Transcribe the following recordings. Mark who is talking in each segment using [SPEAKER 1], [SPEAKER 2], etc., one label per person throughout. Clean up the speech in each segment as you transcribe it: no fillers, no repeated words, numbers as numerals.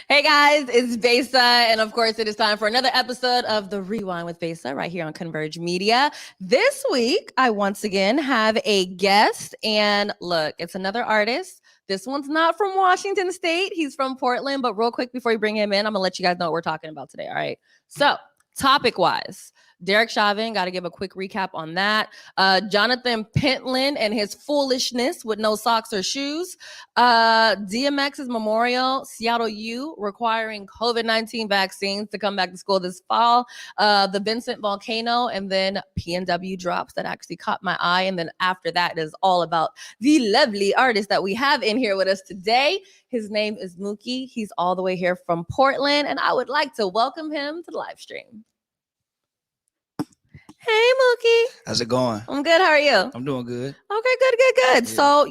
[SPEAKER 1] Hey guys, it's Besa, and of course it is time for another episode of the Rewind with Besa right here on Converge Media. This week, I once again have a guest, and look, it's another artist. This one's not from Washington State. He's from Portland, but real quick before we bring him in, I'm gonna let you guys know what we're talking about today, all right? So, topic-wise, Derek Chauvin, got to give a quick recap on that. Jonathan Pentland and his foolishness with no socks or shoes. DMX's memorial, Seattle U requiring COVID-19 vaccines to come back to school this fall. The Vincent volcano, and then PNW drops that actually caught my eye. And then after that, it is all about the lovely artist that we have in here with us today. His name is Mooky. He's all the way here from Portland, and I would like to welcome him to the live stream. Hey, Mooky.
[SPEAKER 2] How's it going?
[SPEAKER 1] I'm good. How are you?
[SPEAKER 2] I'm doing good.
[SPEAKER 1] Okay, good.
[SPEAKER 2] Yeah.
[SPEAKER 1] So,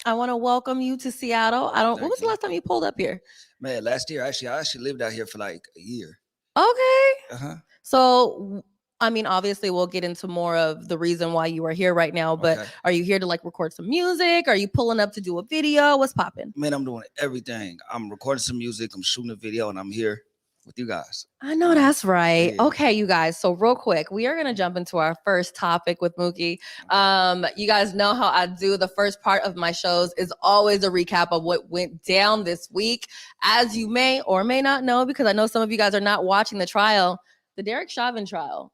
[SPEAKER 1] I want to welcome you to Seattle. When was the last time you pulled up here?
[SPEAKER 2] Man, last year, I actually lived out here for like a year.
[SPEAKER 1] Okay. So, obviously we'll get into more of the reason why you are here right now, but Are you here to record some music? Are you pulling up to do a video? What's popping?
[SPEAKER 2] Man, I'm doing everything. I'm recording some music, I'm shooting a video, and I'm here with you guys.
[SPEAKER 1] I know that's right.
[SPEAKER 2] Yeah.
[SPEAKER 1] Okay, you guys. So real quick, we are going to jump into our first topic with Mooky. You guys know how I do. The first part of my shows is always a recap of what went down this week. As you may or may not know, because I know some of you guys are not watching the trial, the Derek Chauvin trial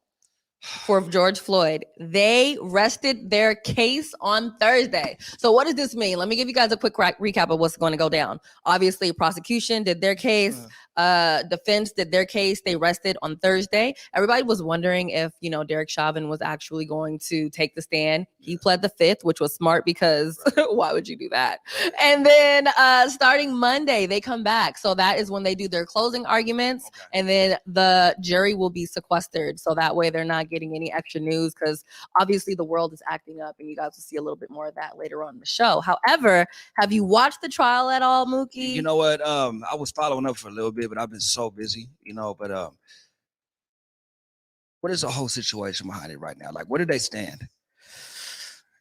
[SPEAKER 1] for George Floyd. They rested their case on Thursday. So what does this mean? Let me give you guys a quick recap of what's going to go down. Obviously, prosecution did their case. Defense did their case. They rested on Thursday. Everybody was wondering if, Derek Chauvin was actually going to take the stand. He pled the fifth, which was smart because why would you do that? And then starting Monday, they come back. So that is when they do their closing arguments. And then the jury will be sequestered. So that way they're not getting any extra news, because obviously the world is acting up, and you guys will see a little bit more of that later on in the show. However, have you watched the trial at all, Mooky?
[SPEAKER 2] You know what? I was following up for a little bit, but I've been so busy, but what is the whole situation behind it right now? Where do they stand?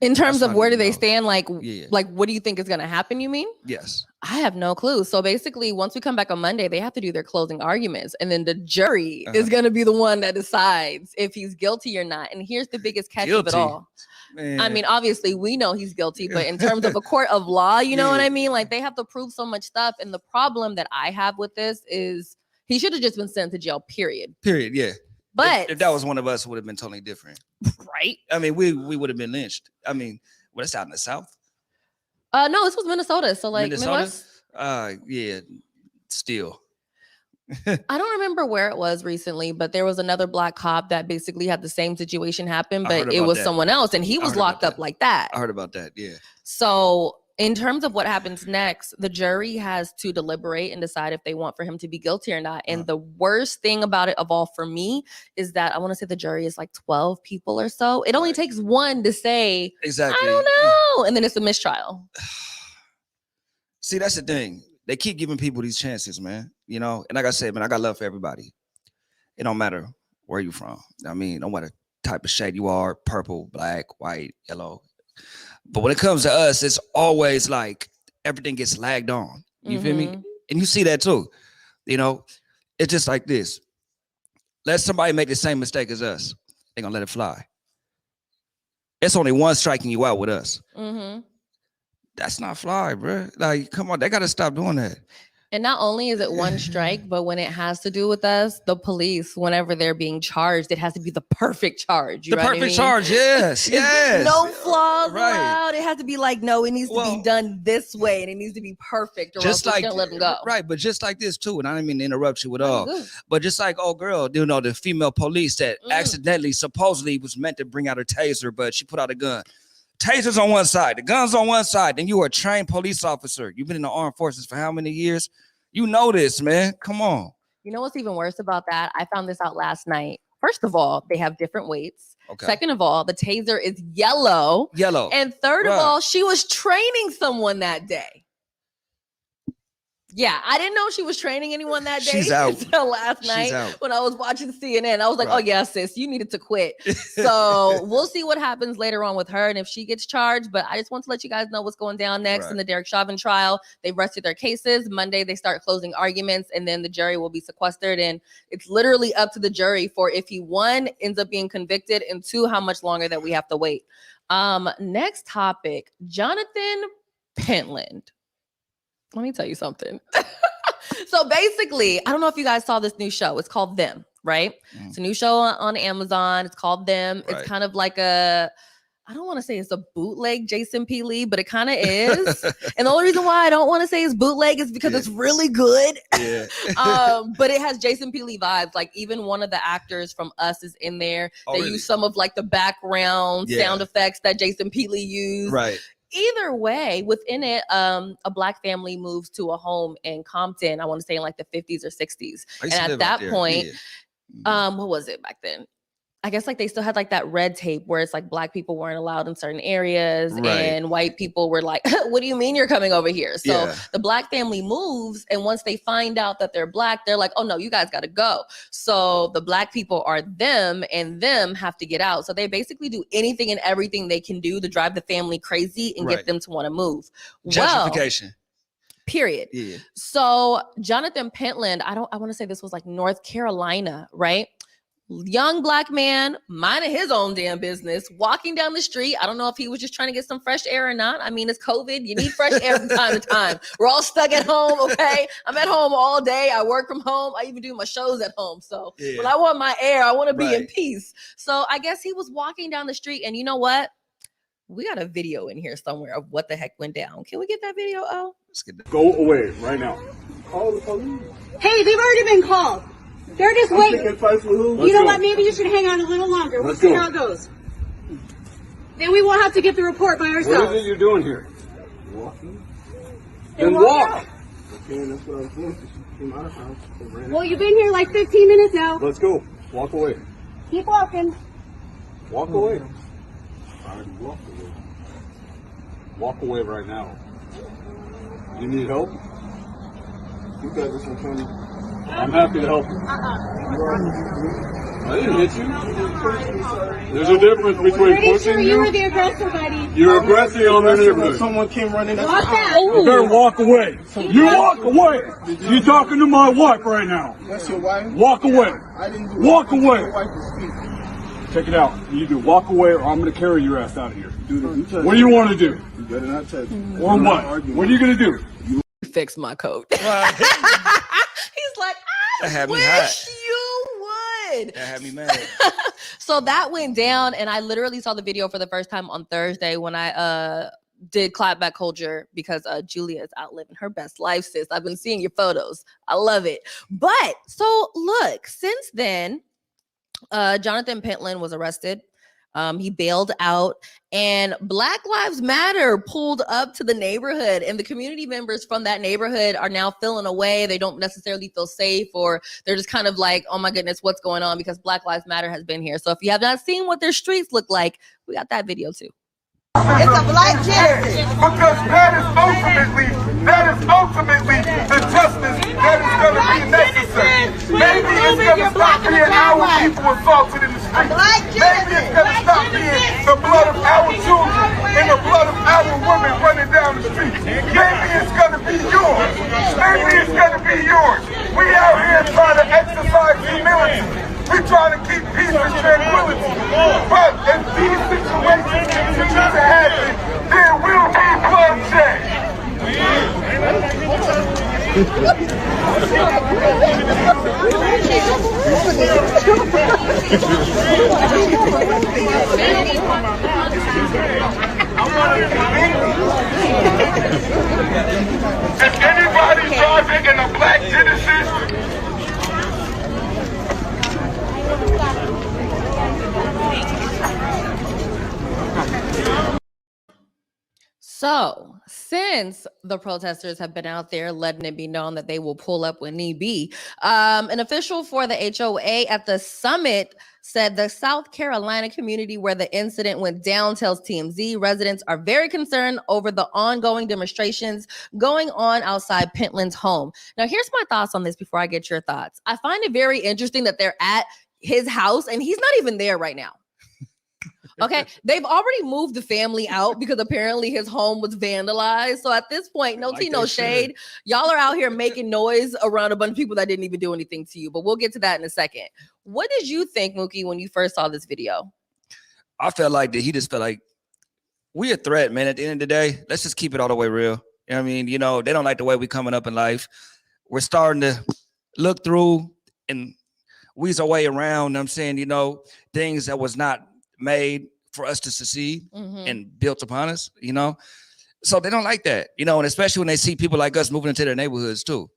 [SPEAKER 1] In terms of where do they stand? What do you think is going to happen, you mean?
[SPEAKER 2] Yes.
[SPEAKER 1] I have no clue. So basically, once we come back on Monday, they have to do their closing arguments. And then the jury is going to be the one that decides if he's guilty or not. And here's the biggest catch of it all. Man. Obviously, we know he's guilty, but in terms of a court of law, you know what I mean? They have to prove so much stuff. And the problem that I have with this is he should have just been sent to jail, period.
[SPEAKER 2] Period, yeah.
[SPEAKER 1] But
[SPEAKER 2] if that was one of us, it would have been totally different.
[SPEAKER 1] Right?
[SPEAKER 2] We would have been lynched. It's out in the South?
[SPEAKER 1] No, this was Minnesota. So
[SPEAKER 2] Minnesota? Yeah, still.
[SPEAKER 1] I don't remember where it was recently, but there was another black cop that basically had the same situation happen, but it was someone else, and he was locked up like that.
[SPEAKER 2] I heard about that, yeah.
[SPEAKER 1] So in terms of what happens next, the jury has to deliberate and decide if they want for him to be guilty or not. And the worst thing about it of all for me is that I want to say the jury is 12 people or so. It only takes one to say, exactly, I don't know. And then it's a mistrial.
[SPEAKER 2] See, that's the thing. they keep giving people these chances, man. You know, and like I said, man, I got love for everybody. It don't matter where you from. I mean, no matter type of shade you are, purple, black, white, yellow. But when it comes to us, it's always like everything gets lagged on. You feel me? And you see that too. You know, it's just like this. Let somebody make the same mistake as us. They're gonna let it fly. It's only one striking you out with us. That's not fly, bro. Like, come on, they gotta stop doing that.
[SPEAKER 1] And not only is it one strike, but when it has to do with us, the police, whenever they're being charged, it has to be the perfect charge.
[SPEAKER 2] The perfect charge, yes, yes.
[SPEAKER 1] No flaws allowed. It has to be like, no, it needs to be done this way, and it needs to be perfect, or
[SPEAKER 2] just
[SPEAKER 1] else
[SPEAKER 2] like,
[SPEAKER 1] we're gonna let them go.
[SPEAKER 2] Right, but just like this too, and I didn't mean to interrupt you at all. But just like, oh girl, you know, the female police that accidentally, supposedly was meant to bring out a taser, but she put out a gun. Tasers on one side, the guns on one side. Then you are a trained police officer. You've been in the armed forces for how many years? You know this, man. Come on.
[SPEAKER 1] You know what's even worse about that? I found this out last night. First of all, they have different weights. Okay. Second of all, the taser is yellow.
[SPEAKER 2] Yellow.
[SPEAKER 1] And third of all, she was training someone that day. Yeah, I didn't know she was training anyone that day.
[SPEAKER 2] She's out.
[SPEAKER 1] Until last night when I was watching CNN. I was like, oh yeah, sis, you needed to quit. So we'll see what happens later on with her and if she gets charged. But I just want to let you guys know what's going down next in the Derek Chauvin trial. They've rested their cases. Monday, they start closing arguments, and then the jury will be sequestered. And it's literally up to the jury for if he, one, ends up being convicted, and two, how much longer that we have to wait. Next topic, Jonathan Pentland. Let me tell you something. So basically, I don't know if you guys saw this new show. It's called Them, right? It's a new show on Amazon. It's called Them. It's kind of like I don't want to say it's a bootleg Jason P. Lee, but it kind of is. And the only reason why I don't want to say it's bootleg is because it's really good. But it has Jason P. Lee vibes. Like even one of the actors from Us is in there. They use some of like the background sound effects that Jason P. Lee used.
[SPEAKER 2] Right.
[SPEAKER 1] Either way, within it, a Black family moves to a home in Compton, I want to say in like the 50s or 60s. And at that point, what was it back then? I guess like they still had like that red tape where it's like Black people weren't allowed in certain areas and white people were like, what do you mean you're coming over here? So the Black family moves, and once they find out that they're Black, they're like, oh no, you guys got to go. So the Black people are them, and them have to get out. So they basically do anything and everything they can do to drive the family crazy and get them to want to move.
[SPEAKER 2] Gentrification.
[SPEAKER 1] Period. Yeah. So Jonathan Pentland, I want to say this was like North Carolina, right? Young Black man, minding his own damn business, walking down the street. I don't know if he was just trying to get some fresh air or not. I mean, it's COVID. You need fresh air from time to time. We're all stuck at home, okay? I'm at home all day. I work from home. I even do my shows at home. So when I want my air, I want to be in peace. So I guess he was walking down the street, and you know what? We got a video in here somewhere of what the heck went down. Can we get that video? Oh,
[SPEAKER 3] let's get that. Go away right now. Call the police.
[SPEAKER 4] Hey, they've already been called. They're just waiting. You know what? Maybe you should hang on a little longer. We'll see how it goes. Then we won't have to get the report by ourselves.
[SPEAKER 3] What is it you're doing here? Walking.
[SPEAKER 4] Then walk.
[SPEAKER 3] Okay, that's what I was doing. She came out of house.
[SPEAKER 4] Well, you've been here like 15 minutes now.
[SPEAKER 3] Let's go. Walk away.
[SPEAKER 4] Keep walking.
[SPEAKER 3] Walk away. I already walked away. Walk away right now. You need help? You got this in front of you. I'm happy to help you. I didn't hit you. There's a difference between pushing you.
[SPEAKER 4] You were the aggressor, buddy.
[SPEAKER 3] You're aggressive on the neighborhood.
[SPEAKER 5] Someone came running.
[SPEAKER 4] Walk back.
[SPEAKER 3] You better walk away. You walk away. You're talking to my wife right now.
[SPEAKER 5] That's your wife?
[SPEAKER 3] Walk away.
[SPEAKER 5] I didn't do
[SPEAKER 3] walk away.
[SPEAKER 5] Your wife to speak.
[SPEAKER 3] Check it out. You do walk away, or I'm going to carry your ass out of here. What do you want to do?
[SPEAKER 5] You better not touch me.
[SPEAKER 3] Or what? What are you going to do?
[SPEAKER 1] Fix my coat. He's like, I wish you would.
[SPEAKER 2] That had me mad.
[SPEAKER 1] So that went down, and I literally saw the video for the first time on Thursday when I did clapback culture because Julia is out living her best life, sis. I've been seeing your photos. I love it. But so look, since then, Jonathan Pentland was arrested. He bailed out, and Black Lives Matter pulled up to the neighborhood, and the community members from that neighborhood are now feeling away. They don't necessarily feel safe, or they're just kind of like, oh my goodness, what's going on? Because Black Lives Matter has been here. So if you have not seen what their streets look like, we got that video too.
[SPEAKER 6] It's a black church. Because that is ultimately assaulted in the street. Maybe it's going to stop being the blood of our children and the blood of our women running down the street. Maybe it's going to be yours. Maybe it's going to be yours. We out here trying to exercise humility. We trying to keep peace and tranquility. But if these situations continue to happen, there will be bloodshed. If anybody driving in a black Genesis,
[SPEAKER 1] So, since the protesters have been out there letting it be known that they will pull up when need be, an official for the HOA at the summit said the South Carolina community where the incident went down tells TMZ residents are very concerned over the ongoing demonstrations going on outside Pentland's home. Now, here's my thoughts on this before I get your thoughts. I find it very interesting that they're at his house and he's not even there right now. Okay, they've already moved the family out because apparently his home was vandalized. So at this point, no tea, no shade. Y'all are out here making noise around a bunch of people that didn't even do anything to you. But we'll get to that in a second. What did you think, Mooky, when you first saw this video?
[SPEAKER 2] I felt like that he just felt like we a threat, man. At the end of the day, let's just keep it all the way real. You know what I mean? You know, they don't like the way we coming up in life. We're starting to look through and wease our way around. You know what I'm saying, you know, things that was not made for us to succeed and built upon us, you know? So they don't like that, you know, and especially when they see people like us moving into their neighborhoods too.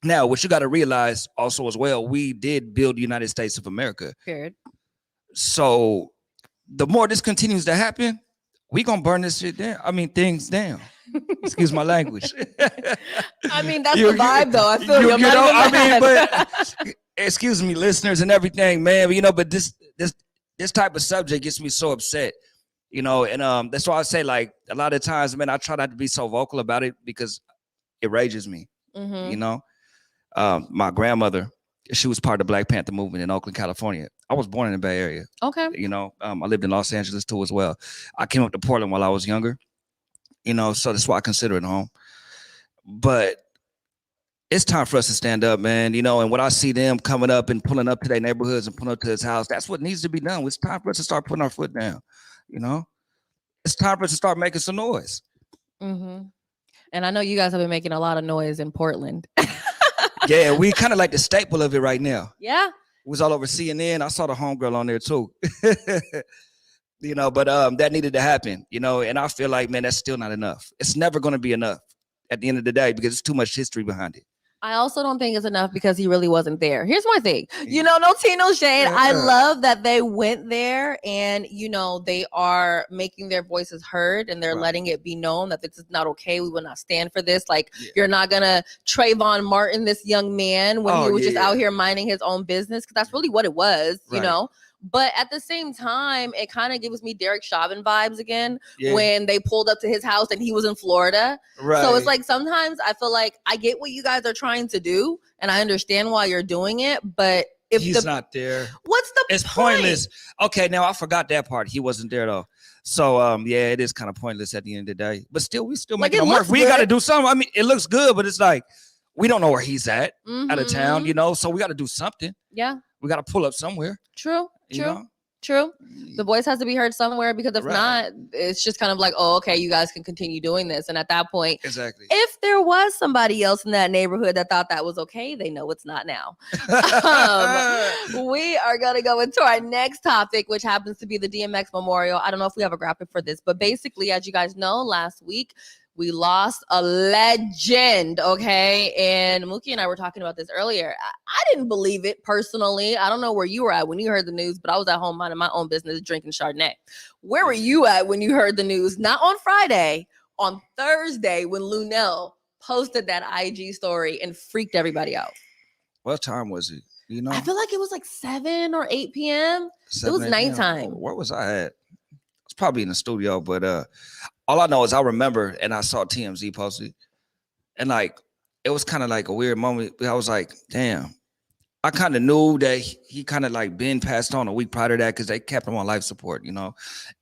[SPEAKER 2] Now, what you got to realize also as well, we did build the United States of America.
[SPEAKER 1] Period.
[SPEAKER 2] So the more this continues to happen, we gonna burn this shit down. I mean, things down. Excuse my language.
[SPEAKER 1] I mean, that's the vibe though. I feel you.
[SPEAKER 2] You know, I mean, but excuse me, listeners and everything, man. But, you know, but this type of subject gets me so upset, you know, and that's why I say, like, a lot of times, man, I try not to be so vocal about it because it rages me, you know. My grandmother, she was part of the Black Panther movement in Oakland, California. I was born in the Bay Area.
[SPEAKER 1] Okay.
[SPEAKER 2] You know, I lived in Los Angeles too as well. I came up to Portland while I was younger, you know, so that's why I consider it home. But it's time for us to stand up, man. You know, and when I see them coming up and pulling up to their neighborhoods and pulling up to his house, that's what needs to be done. It's time for us to start putting our foot down. You know, it's time for us to start making some noise.
[SPEAKER 1] And I know you guys have been making a lot of noise in Portland.
[SPEAKER 2] Yeah, we kind of like the staple of it right now.
[SPEAKER 1] Yeah.
[SPEAKER 2] It was all over CNN. I saw the homegirl on there too. You know, but that needed to happen, you know, and I feel like, man, that's still not enough. It's never going to be enough at the end of the day because it's too much history behind it.
[SPEAKER 1] I also don't think it's enough because he really wasn't there. Here's my thing. You know, no tea, no shade. I love that they went there and, you know, they are making their voices heard and they're letting it be known that this is not okay. We will not stand for this. Like, you're not going to Trayvon Martin this young man when he was just out here minding his own business, because that's really what it was, you know. But at the same time, it kind of gives me Derek Chauvin vibes again when they pulled up to his house and he was in Florida. So it's like sometimes I feel like I get what you guys are trying to do and I understand why you're doing it. But if
[SPEAKER 2] he's not there,
[SPEAKER 1] what's the
[SPEAKER 2] it's
[SPEAKER 1] point?
[SPEAKER 2] Pointless. Okay, now I forgot that part. He wasn't there though. So yeah, it is kind of pointless at the end of the day. But still, we still
[SPEAKER 1] Like,
[SPEAKER 2] making it work. We got to do something. I mean, it looks good, but it's like we don't know where he's at out of town, you know. So we got to do something.
[SPEAKER 1] Yeah,
[SPEAKER 2] we got to pull up somewhere.
[SPEAKER 1] True.
[SPEAKER 2] You know?
[SPEAKER 1] True. The voice has to be heard somewhere, because if not, it's just kind of like, oh, okay, you guys can continue doing this. And at that point, if there was somebody else in that neighborhood that thought that was okay, they know it's not now. We are going to go into our next topic, which happens to be the DMX Memorial. I don't know if we have a graphic for this, but basically, as you guys know, last week, we lost a legend, okay? And Mooky and I were talking about this earlier. I didn't believe it personally. I don't know where you were at when you heard the news, but I was at home minding my own business, drinking Chardonnay. Where were you at when you heard the news? Not on Friday, on Thursday, when Lunel posted that IG story and freaked everybody out.
[SPEAKER 2] What time was it? You know,
[SPEAKER 1] I feel like it was like 7 or 8 p.m. It was nighttime.
[SPEAKER 2] Where was I at? It's probably in the studio, but all I know is I remember, and I saw TMZ posted, and like it was kind of like a weird moment. I was like, damn, I kind of knew that he kind of like been passed on a week prior to that because they kept him on life support, you know,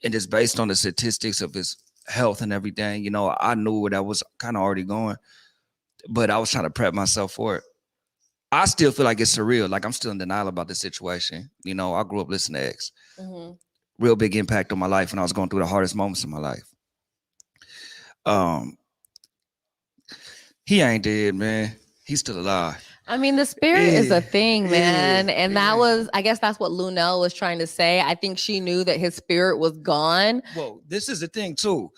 [SPEAKER 2] and just based on the statistics of his health and everything, you know, I knew that was kind of already going, but I was trying to prep myself for it. I still feel like it's surreal. Like I'm still in denial about the situation. You know, I grew up listening to X.
[SPEAKER 1] Mm-hmm.
[SPEAKER 2] Real big impact on my life when I was going through the hardest moments in my life. He ain't dead, man. He's still alive.
[SPEAKER 1] I mean, the spirit is a thing, man.
[SPEAKER 2] Yeah,
[SPEAKER 1] And that was, I guess that's what Lunel was trying to say. I think she knew that his spirit was gone.
[SPEAKER 2] Well, this is the thing, too.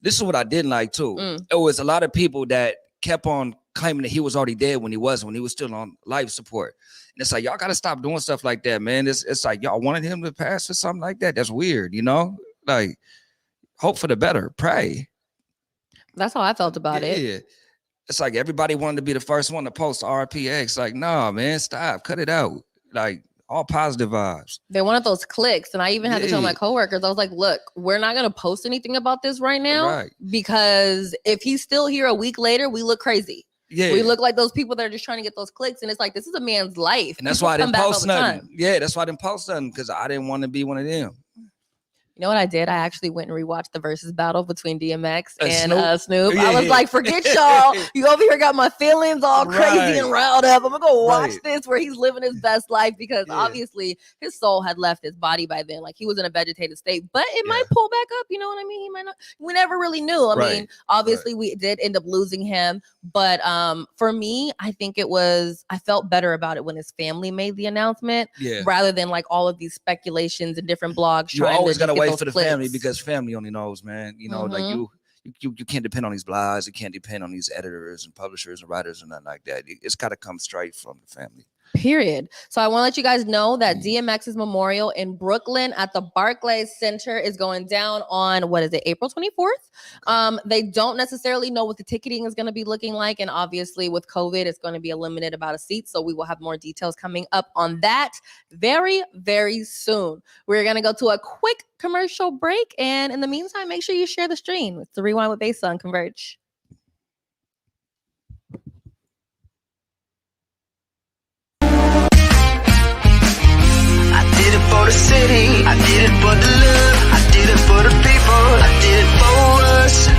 [SPEAKER 2] This is what I didn't like, too. It was a lot of people that kept on claiming that he was already dead when he wasn't, when he was still on life support. And it's like, y'all got to stop doing stuff like that, man. It's like, y'all wanted him to pass or something like that. That's weird, you know? Like, hope for the better. Pray.
[SPEAKER 1] That's how I felt about it.
[SPEAKER 2] Yeah. It's like everybody wanted to be the first one to post RPX. Like, nah, man, stop. Cut it out. Like, all positive vibes.
[SPEAKER 1] They wanted those clicks. And I even had to tell my coworkers, I was like, look, we're not going to post anything about this right now. Because if he's still here a week later, we look crazy. Yeah. We look like those people that are just trying to get those clicks. And it's like, this is a man's life.
[SPEAKER 2] And that's why I didn't post nothing. Yeah, that's why I didn't post nothing, because I didn't want to be one of them.
[SPEAKER 1] You know what I did? I actually went and rewatched the versus battle between DMX and Snoop. Yeah. I was like, forget y'all. You over here got my feelings all crazy and riled up. I'm going to go watch this where he's living his best life, because obviously his soul had left his body by then. Like, he was in a vegetative state, but it might pull back up. You know what I mean? He might not. We never really knew. I mean, obviously we did end up losing him. But for me, I think I felt better about it when his family made the announcement rather than like all of these speculations and different blogs.
[SPEAKER 2] You always got to wait for the family, because family only knows, man. You know, like you can't depend on these blogs. You can't depend on these editors and publishers and writers and nothing like that. It's got to come straight from the family. Period.
[SPEAKER 1] So I want to let you guys know that DMX's memorial in Brooklyn at the Barclays Center is going down on, April 24th. They don't necessarily know what the ticketing is going to be looking like. And obviously with COVID, it's going to be a limited amount of seats. So we will have more details coming up on that very, very soon. We're going to go to a quick commercial break. And in the meantime, make sure you share the stream. It's the Rewind with Besa on Converge.
[SPEAKER 7] I did it for the city, I did it for the love, I did it for the people, I did it for us.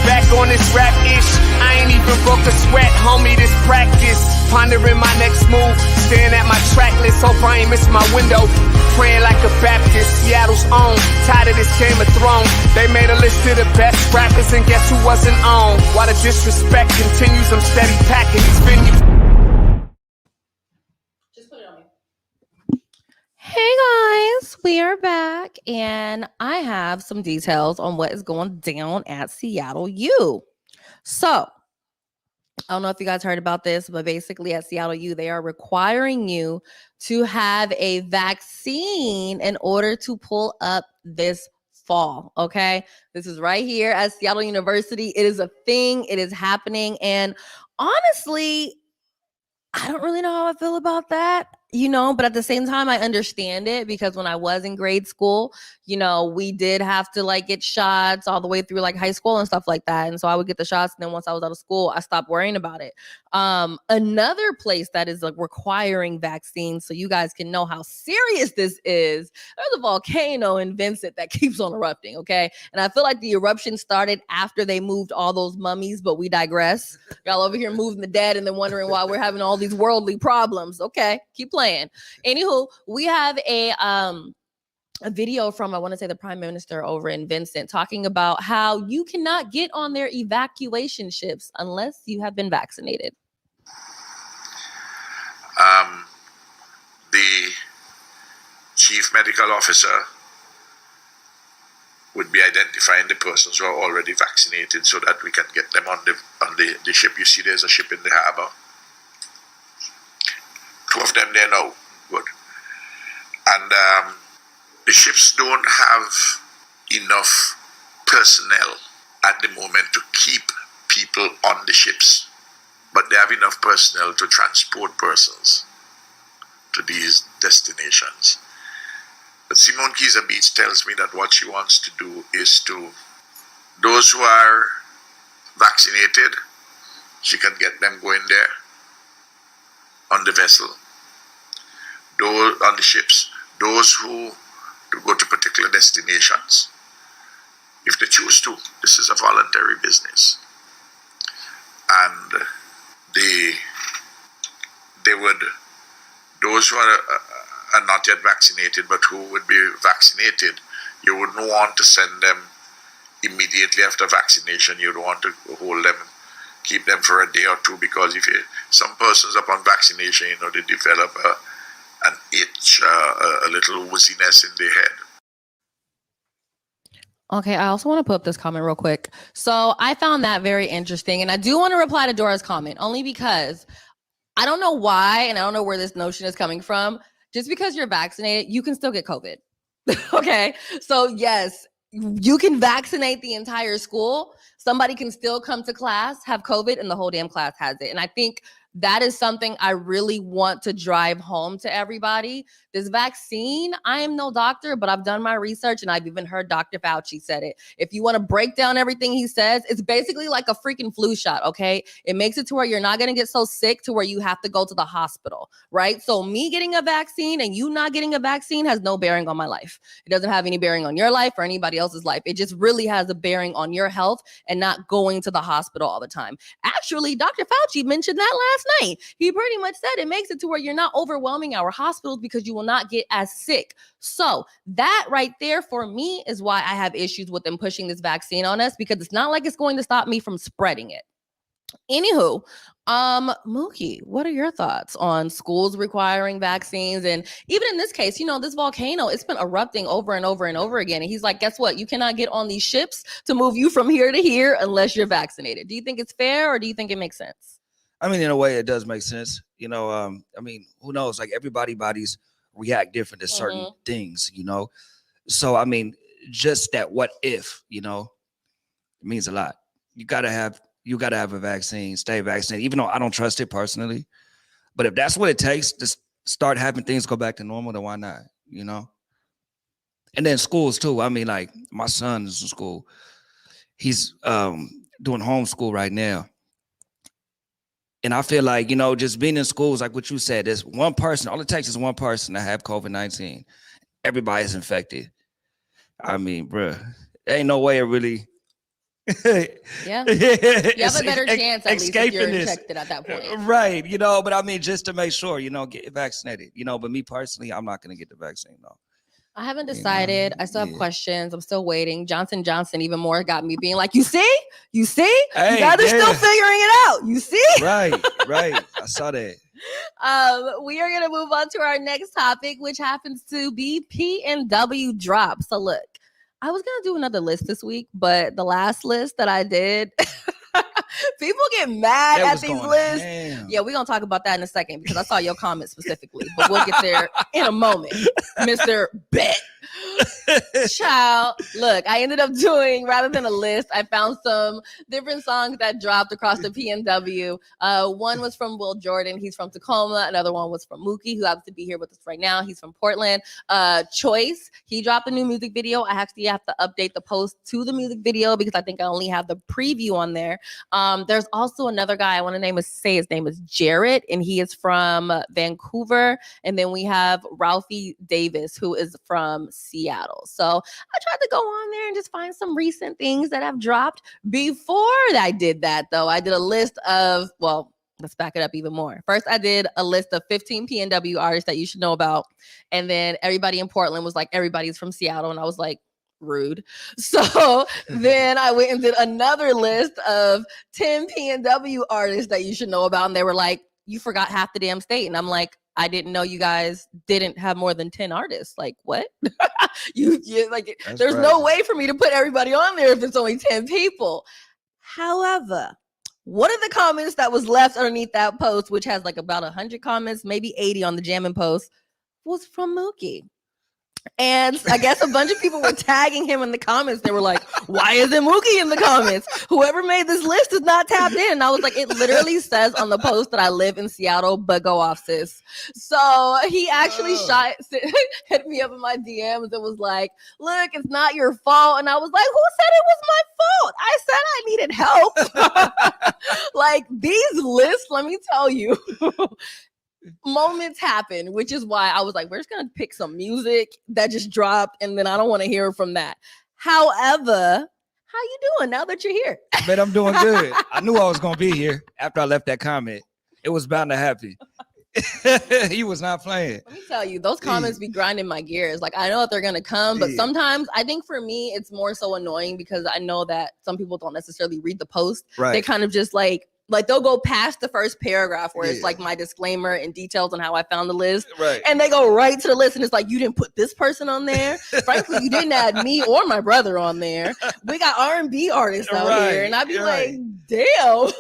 [SPEAKER 7] Back on this rap ish, I ain't even broke a sweat, homie, this practice. Pondering my next move, staring at my track list, hope I ain't miss my window. Praying like a Baptist, Seattle's own, tired of this Game of Thrones. They made a list of the best rappers, and guess who wasn't on? While the disrespect continues, I'm steady packing these venues.
[SPEAKER 1] Hey guys, we are back, and I have some details on what is going down at Seattle U. So, I don't know if you guys heard about this, but basically at Seattle U, they are requiring you to have a vaccine in order to pull up this fall, okay? This is right here at Seattle University. It is a thing. It is happening, and honestly, I don't really know how I feel about that, you know, but at the same time, I understand it, because when I was in grade school, you know, we did have to like get shots all the way through like high school and stuff like that. And so I would get the shots. And then once I was out of school, I stopped worrying about it. Another place that is like requiring vaccines, so you guys can know how serious this is, there's a volcano in Vincent that keeps on erupting, okay? And I feel like the eruption started after they moved all those mummies, but we digress. Y'all over here moving the dead and then wondering why we're having all these worldly problems. Okay, keep playing. Anywho, we have a video from, I want to say, the Prime Minister over in Vincent, talking about how you cannot get on their evacuation ships unless you have been vaccinated.
[SPEAKER 8] The chief medical officer would be identifying the persons who are already vaccinated, so that we can get them on the ship. You see, there's a ship in the harbor. 2 of them there now. Good. And the ships don't have enough personnel at the moment to keep people on the ships, but they have enough personnel to transport persons to these destinations. But Simone Keyser Beats tells me that what she wants to do is to, those who are vaccinated, she can get them going there on the vessel. those on the ships, those who to go to particular destinations, if they choose to. This is a voluntary business. And they would, those who are not yet vaccinated, but who would be vaccinated, you wouldn't want to send them immediately after vaccination. You'd want to hold them, keep them for a day or two, because if some persons upon vaccination, they develop an itch, a little wooziness in their head.
[SPEAKER 1] Okay, I also want to put up this comment real quick. So I found that very interesting, and I do want to reply to Dora's comment, only because I don't know why, and I don't know where this notion is coming from. Just because you're vaccinated, you can still get COVID. Okay, so yes, you can vaccinate the entire school. Somebody can still come to class, have COVID, and the whole damn class has it. And I think that is something I really want to drive home to everybody. This vaccine, I am no doctor, but I've done my research, and I've even heard Dr. Fauci said it. If you want to break down everything he says, it's basically like a freaking flu shot, okay? It makes it to where you're not going to get so sick to where you have to go to the hospital, right? So me getting a vaccine and you not getting a vaccine has no bearing on my life. It doesn't have any bearing on your life or anybody else's life. It just really has a bearing on your health and not going to the hospital all the time. Actually, Dr. Fauci mentioned that last night. He pretty much said it makes it to where you're not overwhelming our hospitals because you will not get as sick. So that right there for me is why I have issues with them pushing this vaccine on us, because it's not like it's going to stop me from spreading it. Anywho, Mooky, what are your thoughts on schools requiring vaccines? And even in this case, this volcano, it's been erupting over and over and over again. And he's like, guess what? You cannot get on these ships to move you from here to here unless you're vaccinated. Do you think it's fair, or do you think it makes sense?
[SPEAKER 2] I mean, in a way, it does make sense. I mean, who knows? Like, everybody's bodies react different to certain things, So, I mean, just that what if, it means a lot. You gotta have a vaccine, stay vaccinated, even though I don't trust it personally. But if that's what it takes to start having things go back to normal, then why not? And then schools too. I mean, like, my son is in school. He's doing homeschool right now. And I feel like, just being in schools, like what you said, there's one person, all it takes is one person to have COVID-19. Everybody's infected. I mean, bruh, there ain't no way it really.
[SPEAKER 1] Yeah. You have a better chance, at least, if you're infected at that point.
[SPEAKER 2] Right. But I mean, just to make sure, get vaccinated, but me personally, I'm not going to get the vaccine, though.
[SPEAKER 1] I haven't decided. I still have questions. I'm still waiting. Johnson even more got me being like, you see? Hey, you guys are still figuring it out. You see?
[SPEAKER 2] Right. I saw that.
[SPEAKER 1] We are going to move on to our next topic, which happens to be P&W drop. So look, I was going to do another list this week, but the last list that I did, people get mad at these lists. Damn. Yeah, we're going to talk about that in a second, because I saw your comment specifically, but we'll get there in a moment. Mr. Bet. Child, look, I ended up doing, rather than a list, I found some different songs that dropped across the PNW. One was from Will Jordan. He's from Tacoma. Another one was from Mooky, who happens to be here with us right now. He's from Portland. Choice, he dropped a new music video. I actually have to update the post to the music video because I think I only have the preview on there. There's also another guy, I want to say his name is Jarrett, and he is from Vancouver. And then we have Ralphie Davis, who is from Seattle. So I tried to go on there and just find some recent things that have dropped. Before I did that, though, I did a list of, well, let's back it up even more. First, I did a list of 15 PNW artists that you should know about. And then everybody in Portland was like, everybody's from Seattle. And I was like, rude. So then I went and did another list of 10 PNW artists that you should know about. And they were like, you forgot half the damn state. And I'm like, I didn't know you guys didn't have more than 10 artists. Like, what? you like, that's there's right. No way for me to put everybody on there if it's only 10 people. However, one of the comments that was left underneath that post, which has like about 100 comments, maybe 80 on the Jammin' post, was from Mooky. And I guess a bunch of people were tagging him in the comments. They were like, why isn't Mooky in the comments? Whoever made this list is not tapped in. And I was like, it literally says on the post that I live in Seattle, but go off, sis. So he actually hit me up in my DMs and was like, look, it's not your fault. And I was like, who said it was my fault? I said I needed help. Like, these lists, let me tell you. moments happen, which is why I was like, we're just gonna pick some music that just dropped, and then I don't want to hear from that. However, how you doing now that you're here?
[SPEAKER 2] Man, I'm doing good. I knew I was gonna be here after I left that comment. It was bound to happen. He was not playing.
[SPEAKER 1] Let me tell you, those comments be grinding my gears. Like, I know that they're gonna come, but sometimes I think for me it's more so annoying because I know that some people don't necessarily read the post.
[SPEAKER 2] Right.
[SPEAKER 1] They kind of just like they'll go past the first paragraph where it's like my disclaimer and details on how I found the list.
[SPEAKER 2] Right.
[SPEAKER 1] And they go right to the list and it's like, you didn't put this person on there. Frankly, you didn't add me or my brother on there. We got R&B artists out here. And I'd be like, damn,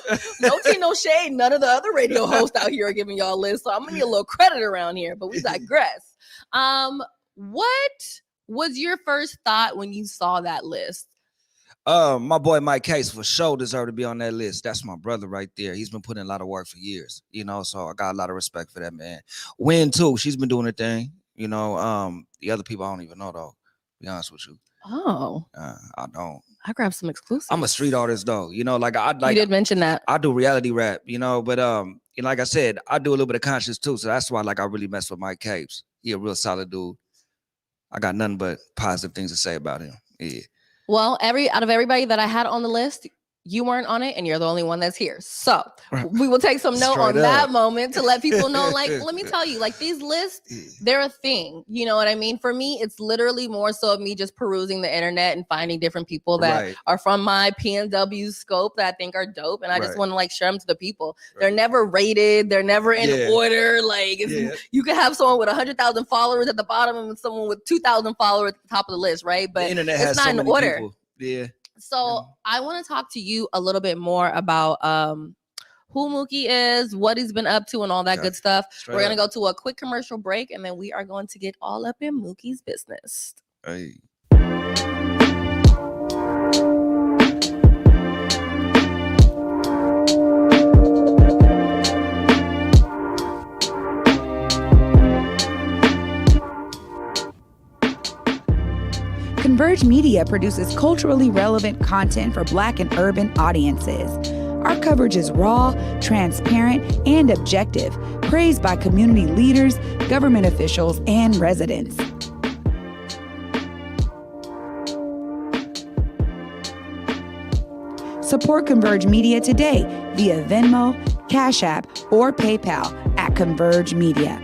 [SPEAKER 1] no tea, no shade. None of the other radio hosts out here are giving y'all lists. So I'm gonna need a little credit around here, but we digress. What was your first thought when you saw that list?
[SPEAKER 2] My boy Mike Case for sure deserved to be on that list. That's my brother right there. He's been putting in a lot of work for years, so I got a lot of respect for that man. Win too, she's been doing her thing, the other people I don't even know though, to be honest with you.
[SPEAKER 1] Oh.
[SPEAKER 2] I don't.
[SPEAKER 1] I grabbed some exclusives.
[SPEAKER 2] I'm a street artist though, you
[SPEAKER 1] did mention that.
[SPEAKER 2] I do reality rap, but like I said, I do a little bit of conscious too, so that's why I really mess with Mike Capes. He a real solid dude. I got nothing but positive things to say about him. Yeah.
[SPEAKER 1] Well, out of everybody that I had on the list, you weren't on it, and you're the only one that's here. So we will take some note on that moment to let people know, like, let me tell you, like, these lists, they're a thing. You know what I mean? For me, it's literally more so of me just perusing the internet and finding different people that are from my PNW scope that I think are dope. And I just want to, like, share them to the people. They're never rated. They're never in order. Like, you can have someone with 100,000 followers at the bottom and someone with 2,000 followers at the top of the list, right? But
[SPEAKER 2] the internet
[SPEAKER 1] it's
[SPEAKER 2] has
[SPEAKER 1] not
[SPEAKER 2] so
[SPEAKER 1] in
[SPEAKER 2] many
[SPEAKER 1] order.
[SPEAKER 2] People. Yeah.
[SPEAKER 1] So I want to talk to you a little bit more about who Mooky is, what he's been up to, and all that good stuff. We're going to go to a quick commercial break, and then we are going to get all up in Mooky's business.
[SPEAKER 2] Hey.
[SPEAKER 9] Converge Media produces culturally relevant content for Black and urban audiences. Our coverage is raw, transparent, and objective, praised by community leaders, government officials, and residents. Support Converge Media today via Venmo, Cash App, or PayPal at Converge Media.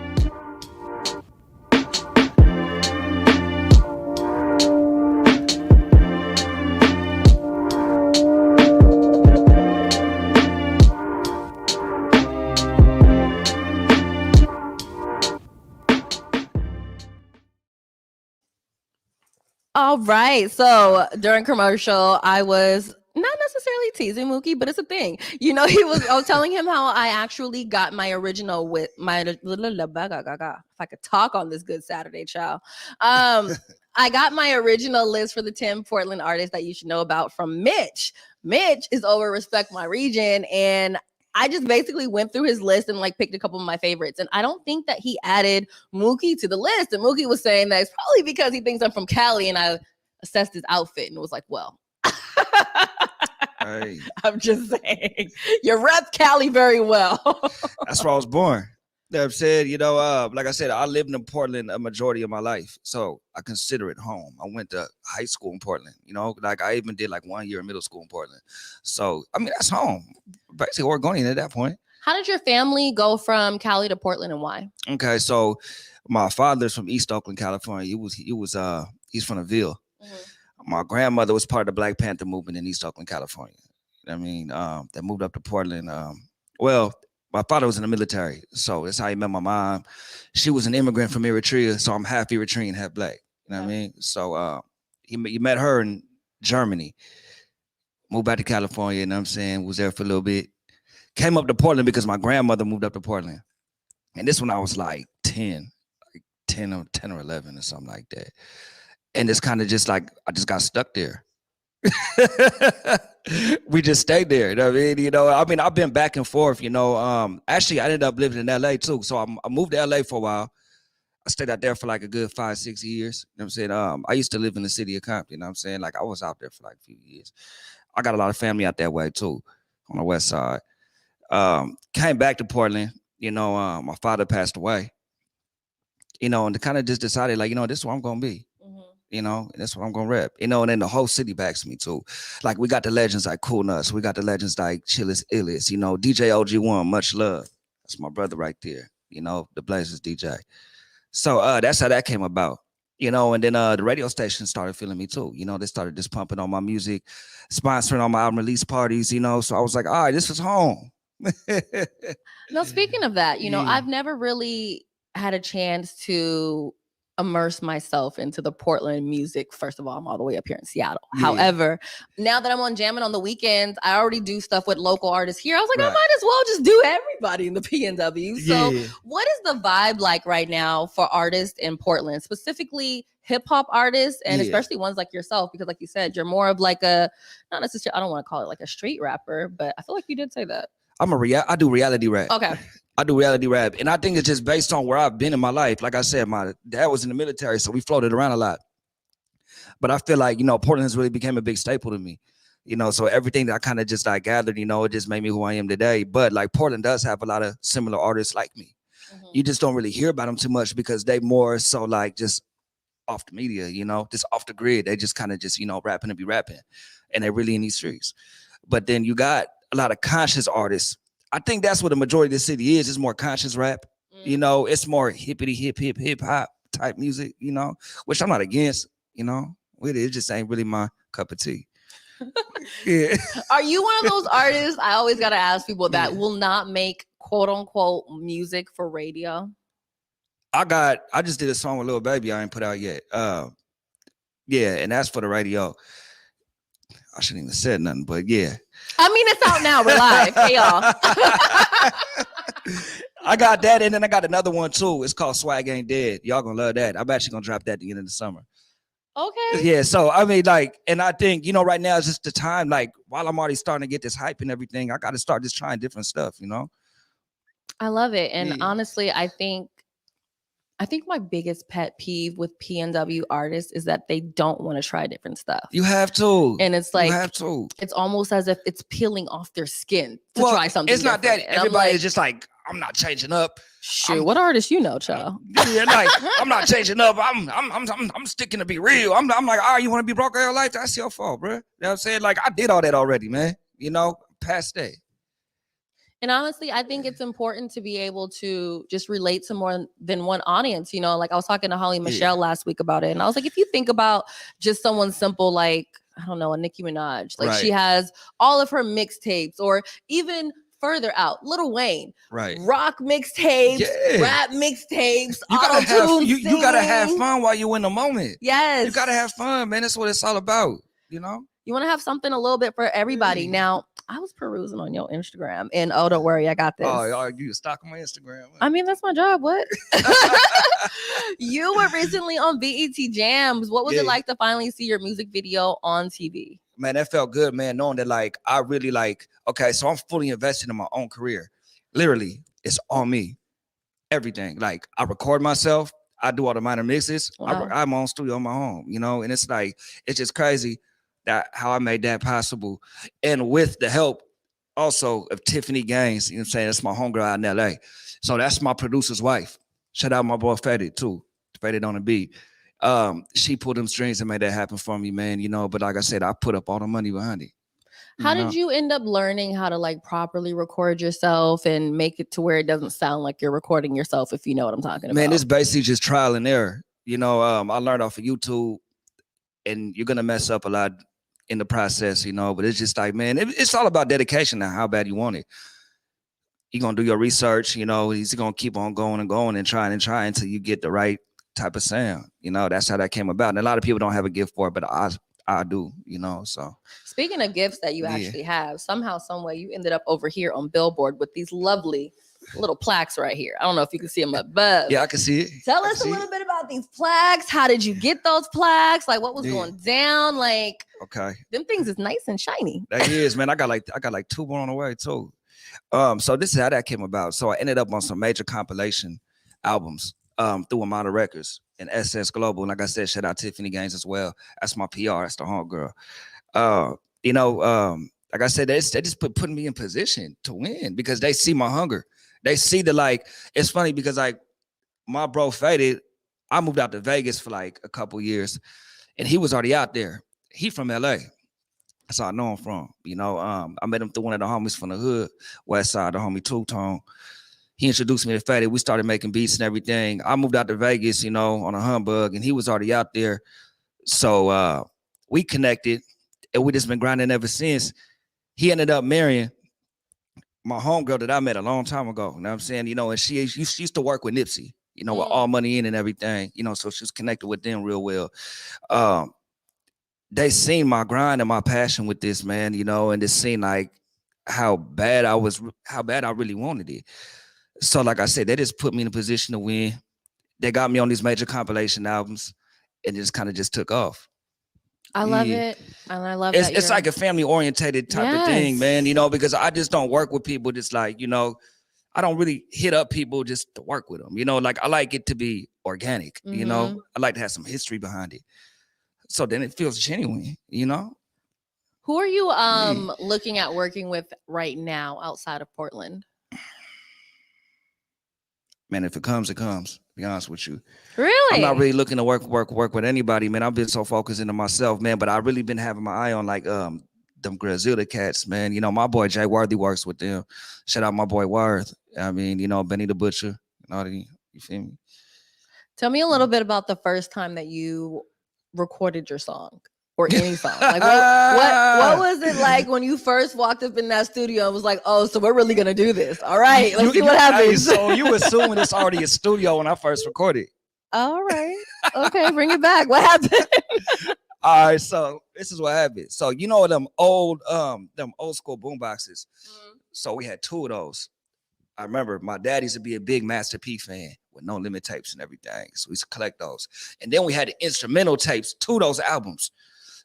[SPEAKER 1] All right. So during commercial, I was not necessarily teasing Mooky, but it's a thing. I was telling him how I actually got my original with my, if I could talk on this good Saturday, child. I got my original list for the 10 Portland artists that you should know about from Mitch. Mitch is over Respect My Region, and I just basically went through his list and like picked a couple of my favorites. And I don't think that he added Mooky to the list. And Mooky was saying that it's probably because he thinks I'm from Cali, and I assessed his outfit and was like, well,
[SPEAKER 2] hey.
[SPEAKER 1] I'm just saying, you rep Cali very well.
[SPEAKER 2] That's where I was born. You know what I'm saying? Like I said, I lived in Portland a majority of my life, so I consider it home. I went to high school in Portland, like I even did like 1 year of middle school in Portland. So, I mean, that's home. Basically Oregonian at that point.
[SPEAKER 1] How did your family go from Cali to Portland, and why?
[SPEAKER 2] Okay, so my father's from East Oakland, California. He's from the Ville. Mm-hmm. My grandmother was part of the Black Panther movement in East Oakland, California. I mean, that moved up to Portland. My father was in the military, so that's how he met my mom. She was an immigrant from Eritrea, so I'm half Eritrean, half Black. You know what I mean? So he met her in Germany, moved back to California, you know what I'm saying? Was there for a little bit. Came up to Portland because my grandmother moved up to Portland. And this when I was like 10 or 11 or something like that. And it's kind of just like, I just got stuck there. We just stayed there. You know what I mean? I've been back and forth, Actually, I ended up living in LA too. So I moved to LA for a while. I stayed out there for like a good 5-6 years. You know what I'm saying? I used to live in the city of Compton. You know what I'm saying? Like I was out there for like a few years. I got a lot of family out that way too, on the west side. Came back to Portland, my father passed away, and kind of just decided like, this is what I'm gonna be. And that's what I'm gonna rep. And then the whole city backs me too. Like we got the legends like Cool Nuts, we got the legends like Chillest Illest, DJ OG1, much love. That's my brother right there, the Blazers DJ. So that's how that came about. And then the radio station started feeling me too. They started just pumping on my music, sponsoring all my album release parties, so I was like, all right, this is home.
[SPEAKER 1] Now, speaking of that, I've never really had a chance to immerse myself into the Portland music. First of all, I'm all the way up here in Seattle. Yeah. However, now that I'm on jamming on the weekends, I already do stuff with local artists here. I was like, I might as well just do everybody in the PNW. So what is the vibe like right now for artists in Portland, specifically hip hop artists, and especially ones like yourself? Because like you said, you're more of like not necessarily, I don't want to call it like a street rapper, but I feel like you did say that.
[SPEAKER 2] I do reality rap.
[SPEAKER 1] Okay.
[SPEAKER 2] I do reality rap. And I think it's just based on where I've been in my life. Like I said, my dad was in the military, so we floated around a lot. But I feel like, Portland has really became a big staple to me. So everything that I kind of just like gathered, it just made me who I am today. But like Portland does have a lot of similar artists like me. You just don't really hear about them too much because they more so like just off the media, just off the grid. They just kind of just, rapping and be rapping. And they're really in these streets. But then you got a lot of conscious artists. I think that's what the majority of the city is. It's more conscious rap. It's more hippity hip hop type music, which I'm not against, it just ain't really my cup of tea. Yeah.
[SPEAKER 1] Are you one of those artists, I always got to ask people, that will not make quote unquote music for radio?
[SPEAKER 2] I just did a song with Lil Baby I ain't put out yet. And that's for the radio. I shouldn't even said nothing, but yeah.
[SPEAKER 1] I mean, it's out now. We're live. Hey, y'all.
[SPEAKER 2] I got that, and then I got another one too. It's called Swag Ain't Dead. Y'all gonna love that. I'm actually gonna drop that at the end of the summer.
[SPEAKER 1] Okay.
[SPEAKER 2] Yeah, so I mean, like, and I think, right now is just the time, like, while I'm already starting to get this hype and everything, I got to start just trying different stuff,
[SPEAKER 1] I love it. And honestly, I think my biggest pet peeve with PNW artists is that they don't want to try different stuff.
[SPEAKER 2] You have to.
[SPEAKER 1] And it's like,
[SPEAKER 2] you have to.
[SPEAKER 1] It's almost as if it's peeling off their skin to try something
[SPEAKER 2] It's not
[SPEAKER 1] different.
[SPEAKER 2] that. Everybody is just like, I'm not changing up.
[SPEAKER 1] Shoot, what artists child?
[SPEAKER 2] Yeah, like, I'm not changing up. I'm sticking to be real. I'm like, all right, you want to be broke all your life? That's your fault, bro. You know what I'm saying? Like, I did all that already, man. Past that.
[SPEAKER 1] And honestly, I think it's important to be able to just relate to more than one audience. Like I was talking to Holly Michelle last week about it. And I was like, if you think about just someone simple, like, I don't know, a Nicki Minaj, like she has all of her mixtapes, or even further out, Lil Wayne, rock mixtapes, rap mixtapes, auto-tune.
[SPEAKER 2] You gotta have fun while you're in the moment.
[SPEAKER 1] Yes.
[SPEAKER 2] You gotta have fun, man. That's what it's all about, You
[SPEAKER 1] want to have something a little bit for everybody. Now, I was perusing on your Instagram, and don't worry, I got this.
[SPEAKER 2] Oh, you stalking my Instagram?
[SPEAKER 1] I mean, that's my job. What? You were recently on BET Jams. What was it like to finally see your music video on TV?
[SPEAKER 2] Man, that felt good, man. Knowing that, like, I really okay, so I'm fully invested in my own career. Literally, it's on me. Everything. Like, I record myself. I do all the minor mixes.
[SPEAKER 1] Wow.
[SPEAKER 2] I have my own studio on my home, and it's like, it's just crazy that how I made that possible. And with the help also of Tiffany Gaines, I'm saying? That's my homegirl out in LA. So that's my producer's wife. Shout out my boy Fetty too. Fetty on the beat. She pulled them strings and made that happen for me, man. But like I said, I put up all the money behind it.
[SPEAKER 1] How did you end up learning how to like properly record yourself and make it to where it doesn't sound like you're recording yourself, if you know what I'm talking about?
[SPEAKER 2] Man, it's basically just trial and error. I learned off of YouTube, and you're gonna mess up a lot in the process, but it's just like, man, it's all about dedication now, how bad you want it. You're going to do your research, he's going to keep on going and going and trying until you get the right type of sound. That's how that came about. And a lot of people don't have a gift for it, but I do, so.
[SPEAKER 1] Speaking of gifts that you actually have, somehow, some way, you ended up over here on Billboard with these lovely little plaques right here. I don't know if you can see them above.
[SPEAKER 2] Yeah, I can see it.
[SPEAKER 1] Tell us a little bit about these plaques. How did you get those plaques? Like, what was going down? Like,
[SPEAKER 2] okay,
[SPEAKER 1] them things is nice and shiny.
[SPEAKER 2] That is, man. I got like 2 more on the way too. So this is how that came about. So I ended up on some major compilation albums through Amada Records and SS Global. And like I said, shout out Tiffany Gaines as well. That's my PR. That's the homegirl. Like I said, they just putting me in position to win because they see my hunger. They see the like. It's funny because like my bro Faded, I moved out to Vegas for like a couple years, and he was already out there. He from LA. That's how I know him from. You know, I met him through one of the homies from the hood, West Side, the homie Two Tone. He introduced me to Faded. We started making beats and everything. I moved out to Vegas, you know, on a humbug, and he was already out there. So we connected, and we just been grinding ever since. He ended up marrying my homegirl that I met a long time ago. You know what I'm saying? You know, and she used to work with Nipsey, you know, with All Money In and everything, you know, so she was connected with them real well. They seen my grind and my passion with this, man, you know, and it seemed like how bad I really wanted it. So like I said, they just put me in a position to win. They got me on these major compilation albums, and it just kind of just took off.
[SPEAKER 1] I love it. And I love
[SPEAKER 2] It's like a family orientated type of thing, man, you know, because I just don't work with people just like, you know, I don't really hit up people just to work with them. You know, like I like it to be organic, you know, I like to have some history behind it. So then it feels genuine, you know.
[SPEAKER 1] Who are you looking at working with right now outside of Portland?
[SPEAKER 2] Man, if it comes, it comes. To be honest with you.
[SPEAKER 1] Really?
[SPEAKER 2] I'm not really looking to work with anybody, man. I've been so focused into myself, man. But I really been having my eye on like them Griselda cats, man. You know, my boy Jay Worthy works with them. Shout out my boy Worth. I mean, you know, Benny the Butcher and all the, you feel me?
[SPEAKER 1] Tell me a little bit about the first time that you recorded your song or any song. Like what was it like when you first walked up in that studio and was like, oh, so we're really gonna do this? All right, let's see what happens.
[SPEAKER 2] So you assuming it's already a studio when I first recorded.
[SPEAKER 1] All right. Okay, bring it back. What happened?
[SPEAKER 2] All right, so this is what happened. So you know them old school boom boxes. So we had two of those. I remember my dad used to be a big Master P fan with No Limit tapes and everything. So we used to collect those. And then we had the instrumental tapes to those albums.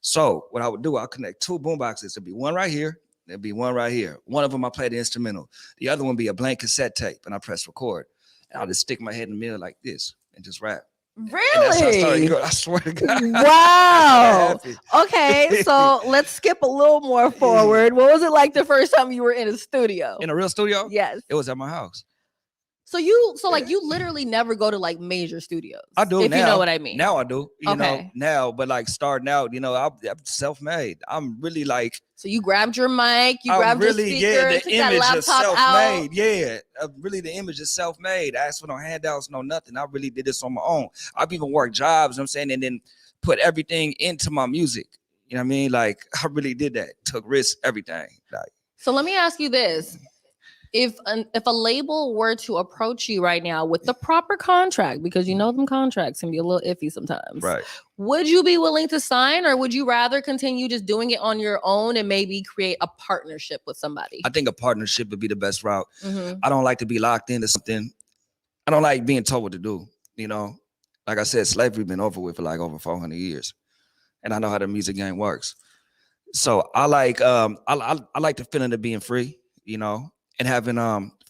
[SPEAKER 2] So what I would do, I'll connect two boom boxes. There'd be one right here. There'd be one right here. One of them I play the instrumental. The other one be a blank cassette tape, and I press record. And I'll just stick my head in the middle like this and just rap.
[SPEAKER 1] Really?
[SPEAKER 2] And that's how I started. I swear to God.
[SPEAKER 1] Wow. Okay, so let's skip a little more forward. What was it like the first time you were in a studio?
[SPEAKER 2] In a real studio?
[SPEAKER 1] Yes.
[SPEAKER 2] It was at my house.
[SPEAKER 1] So you literally never go to like major studios.
[SPEAKER 2] I do
[SPEAKER 1] if
[SPEAKER 2] now.
[SPEAKER 1] You know what I mean.
[SPEAKER 2] Now I do. You know, now, but like starting out, you know, I'm self-made. I'm really like.
[SPEAKER 1] So you grabbed your mic, you grabbed your speaker,
[SPEAKER 2] the
[SPEAKER 1] took that
[SPEAKER 2] image
[SPEAKER 1] laptop
[SPEAKER 2] is self-made.
[SPEAKER 1] out.
[SPEAKER 2] Yeah, really the image is self-made. I asked for no handouts, no nothing. I really did this on my own. I've even worked jobs, you know what I'm saying, and then put everything into my music. You know what I mean? Like I really did that. Took risks, everything. Like.
[SPEAKER 1] So let me ask you this. If a label were to approach you right now with the proper contract, because you know them contracts can be a little iffy sometimes,
[SPEAKER 2] right?
[SPEAKER 1] Would you be willing to sign, or would you rather continue just doing it on your own and maybe create a partnership with somebody?
[SPEAKER 2] I think a partnership would be the best route. I don't like to be locked into something. I don't like being told what to do. You know, like I said, slavery been over with for like over 400 years, and I know how the music game works. So I like I like the feeling of being free. You know. And having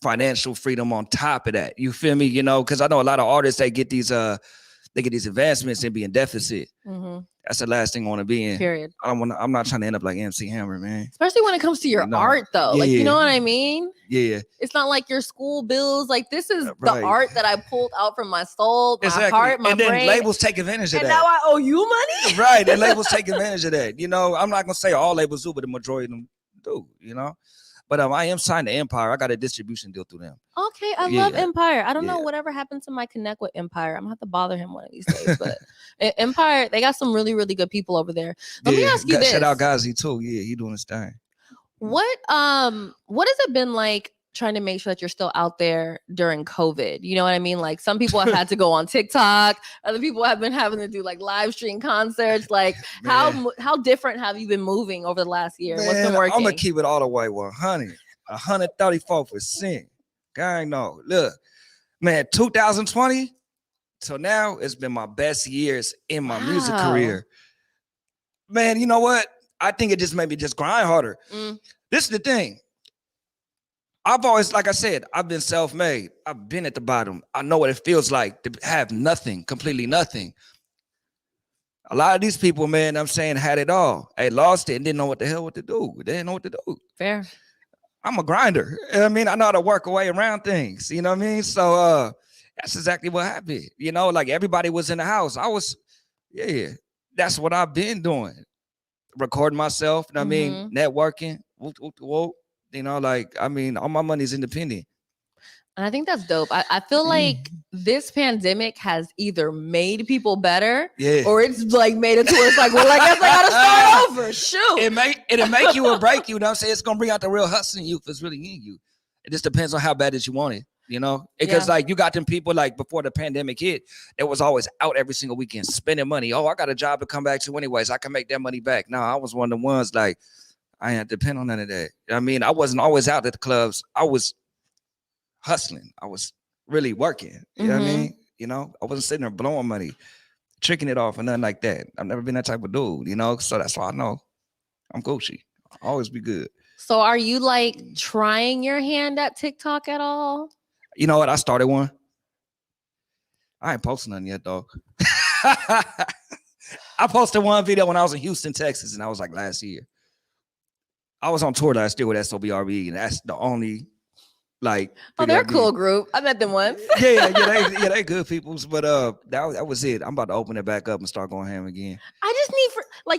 [SPEAKER 2] financial freedom on top of that, you feel me? You know, because I know a lot of artists they get these advancements and be in deficit. That's the last thing I want to be in.
[SPEAKER 1] Period.
[SPEAKER 2] I'm not trying to end up like MC Hammer, man.
[SPEAKER 1] Especially when it comes to your art, though.
[SPEAKER 2] Yeah.
[SPEAKER 1] Like, you know what I mean?
[SPEAKER 2] Yeah.
[SPEAKER 1] It's not like your school bills. Like, this is the art that I pulled out from my soul, my heart, my brain.
[SPEAKER 2] And then labels take advantage of that.
[SPEAKER 1] And now I owe you money?
[SPEAKER 2] Right. And labels take advantage of that. You know, I'm not gonna say all labels do, but the majority of them do. You know. But I am signed to Empire. I got a distribution deal through them.
[SPEAKER 1] Okay, I love Empire. I don't know whatever happened to my connect with Empire. I'm gonna have to bother him one of these days. But Empire, they got some really, really good people over there. Let me ask you this.
[SPEAKER 2] Shout out Ghazi too. Yeah, he doing his thing.
[SPEAKER 1] What has it been like trying to make sure that you're still out there during COVID? You know what I mean? Like some people have had to go on TikTok. Other people have been having to do like live stream concerts. Like how different have you been moving over the last year?
[SPEAKER 2] Man,
[SPEAKER 1] what's been working?
[SPEAKER 2] I'm gonna keep it all the way 100, 134%. I know. Look, man, 2020 till now, it's been my best years in my music career. Man, you know what? I think it just made me just grind harder. This is the thing. I've always, like I said, I've been self-made. I've been at the bottom. I know what it feels like to have nothing, completely nothing. A lot of these people, man, I'm saying, had it all. They lost it and didn't know what the hell to do. They didn't know what to do.
[SPEAKER 1] Fair.
[SPEAKER 2] I'm a grinder. I mean, I know how to work a way around things. You know what I mean? So that's exactly what happened. You know, like everybody was in the house. That's what I've been doing. Recording myself, you know what I mean, networking. You know, like, I mean, all my money's independent.
[SPEAKER 1] And I think that's dope. I feel like this pandemic has either made people better or it's like made it to where it's like, well, I guess I gotta start over. Shoot.
[SPEAKER 2] It'll make you or break you. You know what I'm saying? It's gonna bring out the real hustling you if it's really in you. It just depends on how bad as you want it, you know? Because like you got them people like before the pandemic hit, it was always out every single weekend spending money. Oh, I got a job to come back to anyways. I can make that money back. No, I was one of the ones like I ain't depend on none of that. I mean, I wasn't always out at the clubs. I was hustling. I was really working. You know what I mean? You know, I wasn't sitting there blowing money, tricking it off or nothing like that. I've never been that type of dude, you know? So that's why I know I'm Gucci. I'll always be good. So
[SPEAKER 1] are you like trying your hand at TikTok at all?
[SPEAKER 2] You know what? I started one. I ain't posting nothing yet, though. I posted one video when I was in Houston, Texas, and I was like last year. I was on tour last year with SOBRB, and that's the only like.
[SPEAKER 1] Oh, they're a cool group. I met them once.
[SPEAKER 2] they good peoples. But that was it. I'm about to open it back up and start going ham again. I
[SPEAKER 1] just need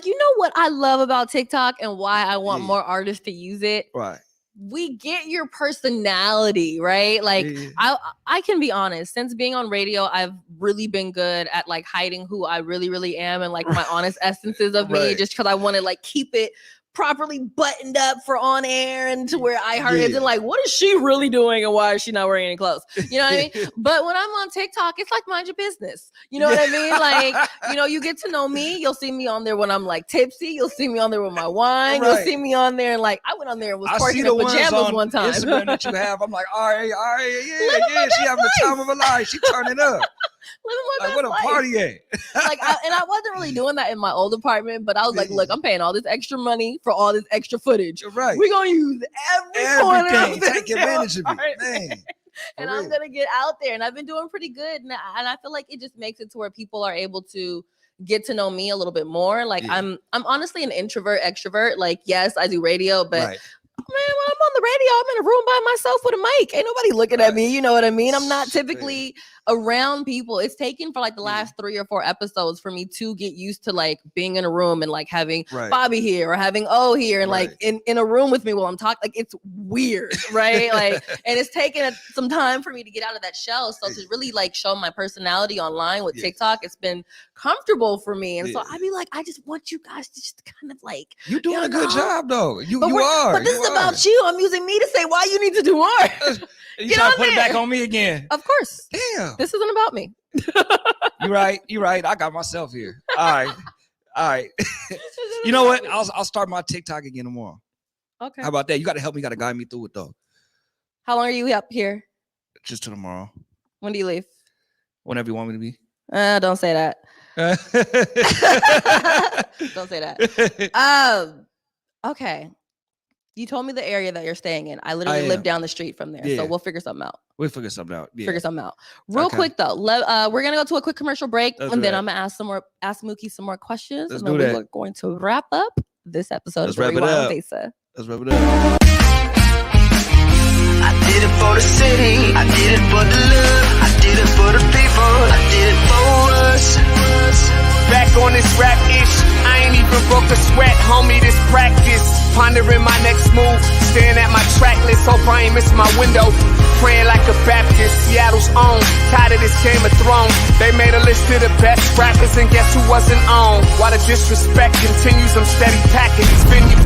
[SPEAKER 1] you know what I love about TikTok and why I want more artists to use it.
[SPEAKER 2] Right.
[SPEAKER 1] We get your personality, right? Like I can be honest, since being on radio, I've really been good at like hiding who I really, really am and like my honest essences of me, just because I want to like keep it properly buttoned up for on air and to where I heard it and like, what is she really doing and why is she not wearing any clothes? You know what I mean? But when I'm on TikTok, it's like mind your business. You know what I mean? Like, you know, you get to know me. You'll see me on there when I'm like tipsy. You'll see me on there with my wine. You'll see me on there and like I went on there and was twerking in pajamas one time.
[SPEAKER 2] Instagram that you have, I'm like, all right, yeah. She having the time of her life. She turning up.
[SPEAKER 1] Like,
[SPEAKER 2] what a party at.
[SPEAKER 1] Like, I wasn't really doing that in my old apartment, but I was like, look, I'm paying all this extra money for all this extra footage.
[SPEAKER 2] Right.
[SPEAKER 1] We're going to use every corner of this
[SPEAKER 2] Take advantage of it, man.
[SPEAKER 1] And I'm going to get out there. And I've been doing pretty good. And I feel like it just makes it to where people are able to get to know me a little bit more. Like, I'm honestly an introvert, extrovert. Like, yes, I do radio, but man, when I'm on the radio, I'm in a room by myself with a mic. Ain't nobody looking at me. You know what I mean? I'm not typically around people. It's taken for like the last 3 or 4 episodes for me to get used to like being in a room and like having Bobby here or having O here and like in a room with me while I'm talking. Like it's weird, right? Like, and it's taken some time for me to get out of that shell. So to really like show my personality online with TikTok, it's been comfortable for me. And so I'd be like, I just want you guys to just kind of like,
[SPEAKER 2] you're doing a good job though. You
[SPEAKER 1] but
[SPEAKER 2] are.
[SPEAKER 1] But this is about you. I'm using me to say why you need to do more.
[SPEAKER 2] You trying to put it back on me again?
[SPEAKER 1] Of course.
[SPEAKER 2] Damn.
[SPEAKER 1] This isn't about me.
[SPEAKER 2] You're right. I got myself here. All right. You know what? I'll start my TikTok again tomorrow.
[SPEAKER 1] Okay.
[SPEAKER 2] How about that? You got to help me. Got to guide me through it though.
[SPEAKER 1] How long are you up here?
[SPEAKER 2] Just till tomorrow.
[SPEAKER 1] When do you leave?
[SPEAKER 2] Whenever you want me to be.
[SPEAKER 1] Don't say that. Don't say that. Okay. You told me the area that you're staying in. I literally live down the street from there. So we'll figure something out.
[SPEAKER 2] We'll figure something out. Yeah.
[SPEAKER 1] Figure something out. Real quick though. We're gonna go to a quick commercial break, and then I'm gonna ask Mooky some more questions.
[SPEAKER 2] Let's
[SPEAKER 1] and then
[SPEAKER 2] do that.
[SPEAKER 1] we're going to wrap up this episode of Rewind with Besa.
[SPEAKER 2] Let's wrap it up.
[SPEAKER 7] I did it for the city. I did it for the love. I did it for the people. I did it for us. Back on this rap ish. I ain't even broke a sweat, homie. This practice. Pondering my next move. Staring at my track list. Hope I ain't miss my window. Praying like a Baptist. Seattle's own. Tired of this Game of Thrones. They made a list of the best rappers, and guess who wasn't on? While the disrespect continues, I'm steady packing these venues.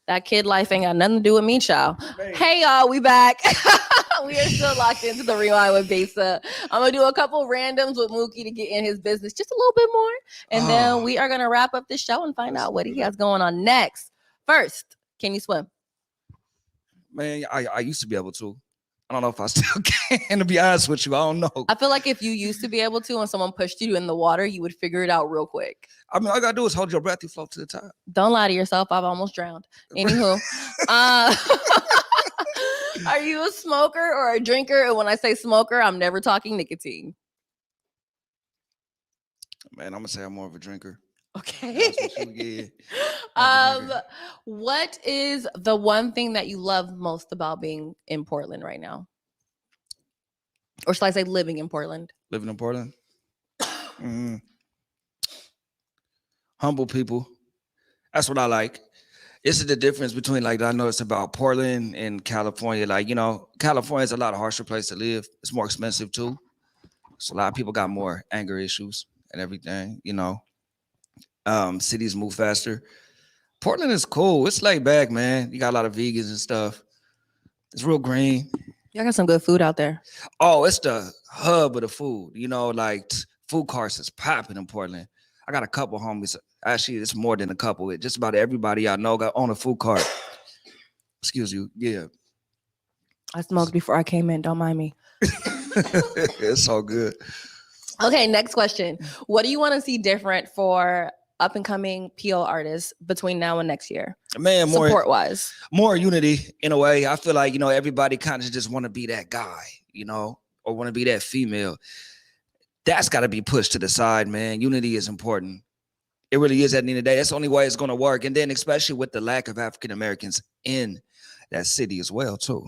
[SPEAKER 1] That kid life ain't got nothing to do with me, child. Hey, y'all, we back. We are still locked into the Rewind with Besa. I'm going to do a couple randoms with Mooky to get in his business just a little bit more. And then we are going to wrap up this show and find out what he has going on next. First, can you swim?
[SPEAKER 2] Man, I used to be able to. I don't know if I still can, to be honest with you. I don't know.
[SPEAKER 1] I feel like if you used to be able to and someone pushed you in the water, you would figure it out real quick.
[SPEAKER 2] I mean, all you got to do is hold your breath. You float to the top.
[SPEAKER 1] Don't lie to yourself. I've almost drowned. Anywho. Are you a smoker or a drinker? And when I say smoker, I'm never talking nicotine.
[SPEAKER 2] Man, I'm going to say I'm more of a drinker.
[SPEAKER 1] Okay.
[SPEAKER 2] That's what you get.
[SPEAKER 1] What is the one thing that you love most about being in Portland right now? Or should I say living in Portland?
[SPEAKER 2] Living in Portland? Humble people. That's what I like. This is the difference between, like, I noticed about Portland and California. Like, you know, California is a lot harsher place to live. It's more expensive too. So a lot of people got more anger issues and everything, you know. Cities move faster. Portland is cool. It's laid back, man. You got a lot of vegans and stuff. It's real green.
[SPEAKER 1] Y'all got some good food out there.
[SPEAKER 2] Oh, it's the hub of the food. You know, like food carts is popping in Portland. I got a couple homies. Actually, it's more than a couple. Just about everybody I know got on a food cart. Excuse you. Yeah.
[SPEAKER 1] I smoked before I came in. Don't mind me.
[SPEAKER 2] It's all good.
[SPEAKER 1] Okay, next question. What do you want to see different for up and coming PO artists between now and next year?
[SPEAKER 2] Man, more
[SPEAKER 1] support wise.
[SPEAKER 2] More unity in a way. I feel like, you know, everybody kind of just want to be that guy, you know, or want to be that female. That's got to be pushed to the side, man. Unity is important. It really is at the end of the day. That's the only way it's going to work. And then especially with the lack of African Americans in that city as well, too.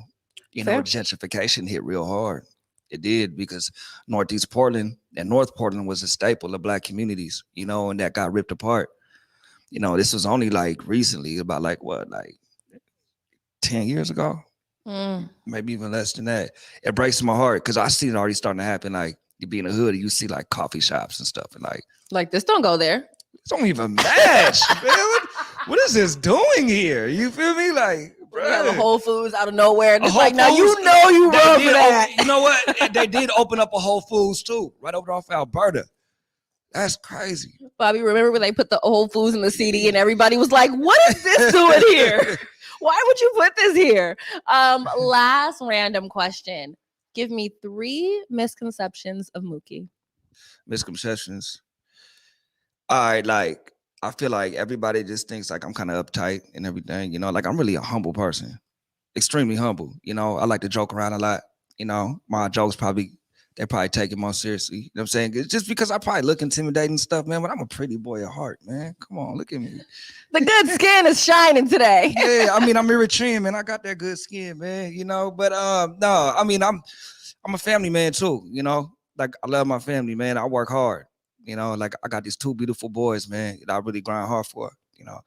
[SPEAKER 2] You know, gentrification hit real hard. It did, because Northeast Portland and North Portland was a staple of Black communities, you know, and that got ripped apart. You know, this was only like recently, about like 10 years ago? Maybe even less than that. It breaks my heart because I see it already starting to happen. Like, you be in the hood and you see like coffee shops and stuff, and
[SPEAKER 1] like this don't go there.
[SPEAKER 2] This don't even match. Man, what is this doing here? You feel me? Like,
[SPEAKER 1] we have a Whole Foods out of nowhere. And it's like, now
[SPEAKER 2] Foods,
[SPEAKER 1] you know you wrong for that.
[SPEAKER 2] You know what? They did open up a Whole Foods too, right over off Alberta. That's crazy.
[SPEAKER 1] Bobby, remember when they put the Whole Foods in the CD and everybody was like, what is this doing here? Why would you put this here? Last random question. Give me 3 misconceptions of Mooky.
[SPEAKER 2] Misconceptions. All right, like, I feel like everybody just thinks like I'm kind of uptight and everything, you know, like I'm really a humble person, extremely humble. You know, I like to joke around a lot. You know, my jokes they probably take it more seriously. You know what I'm saying? It's just because I probably look intimidating and stuff, man, but I'm a pretty boy at heart, man. Come on, look at me.
[SPEAKER 1] The good skin is shining today.
[SPEAKER 2] Yeah, I mean, I'm Eritrean, man. I got that good skin, man, you know, but no, I mean, I'm a family man too, you know, like I love my family, man. I work hard. You know, like I got these 2 beautiful boys, man, that I really grind hard for, you know.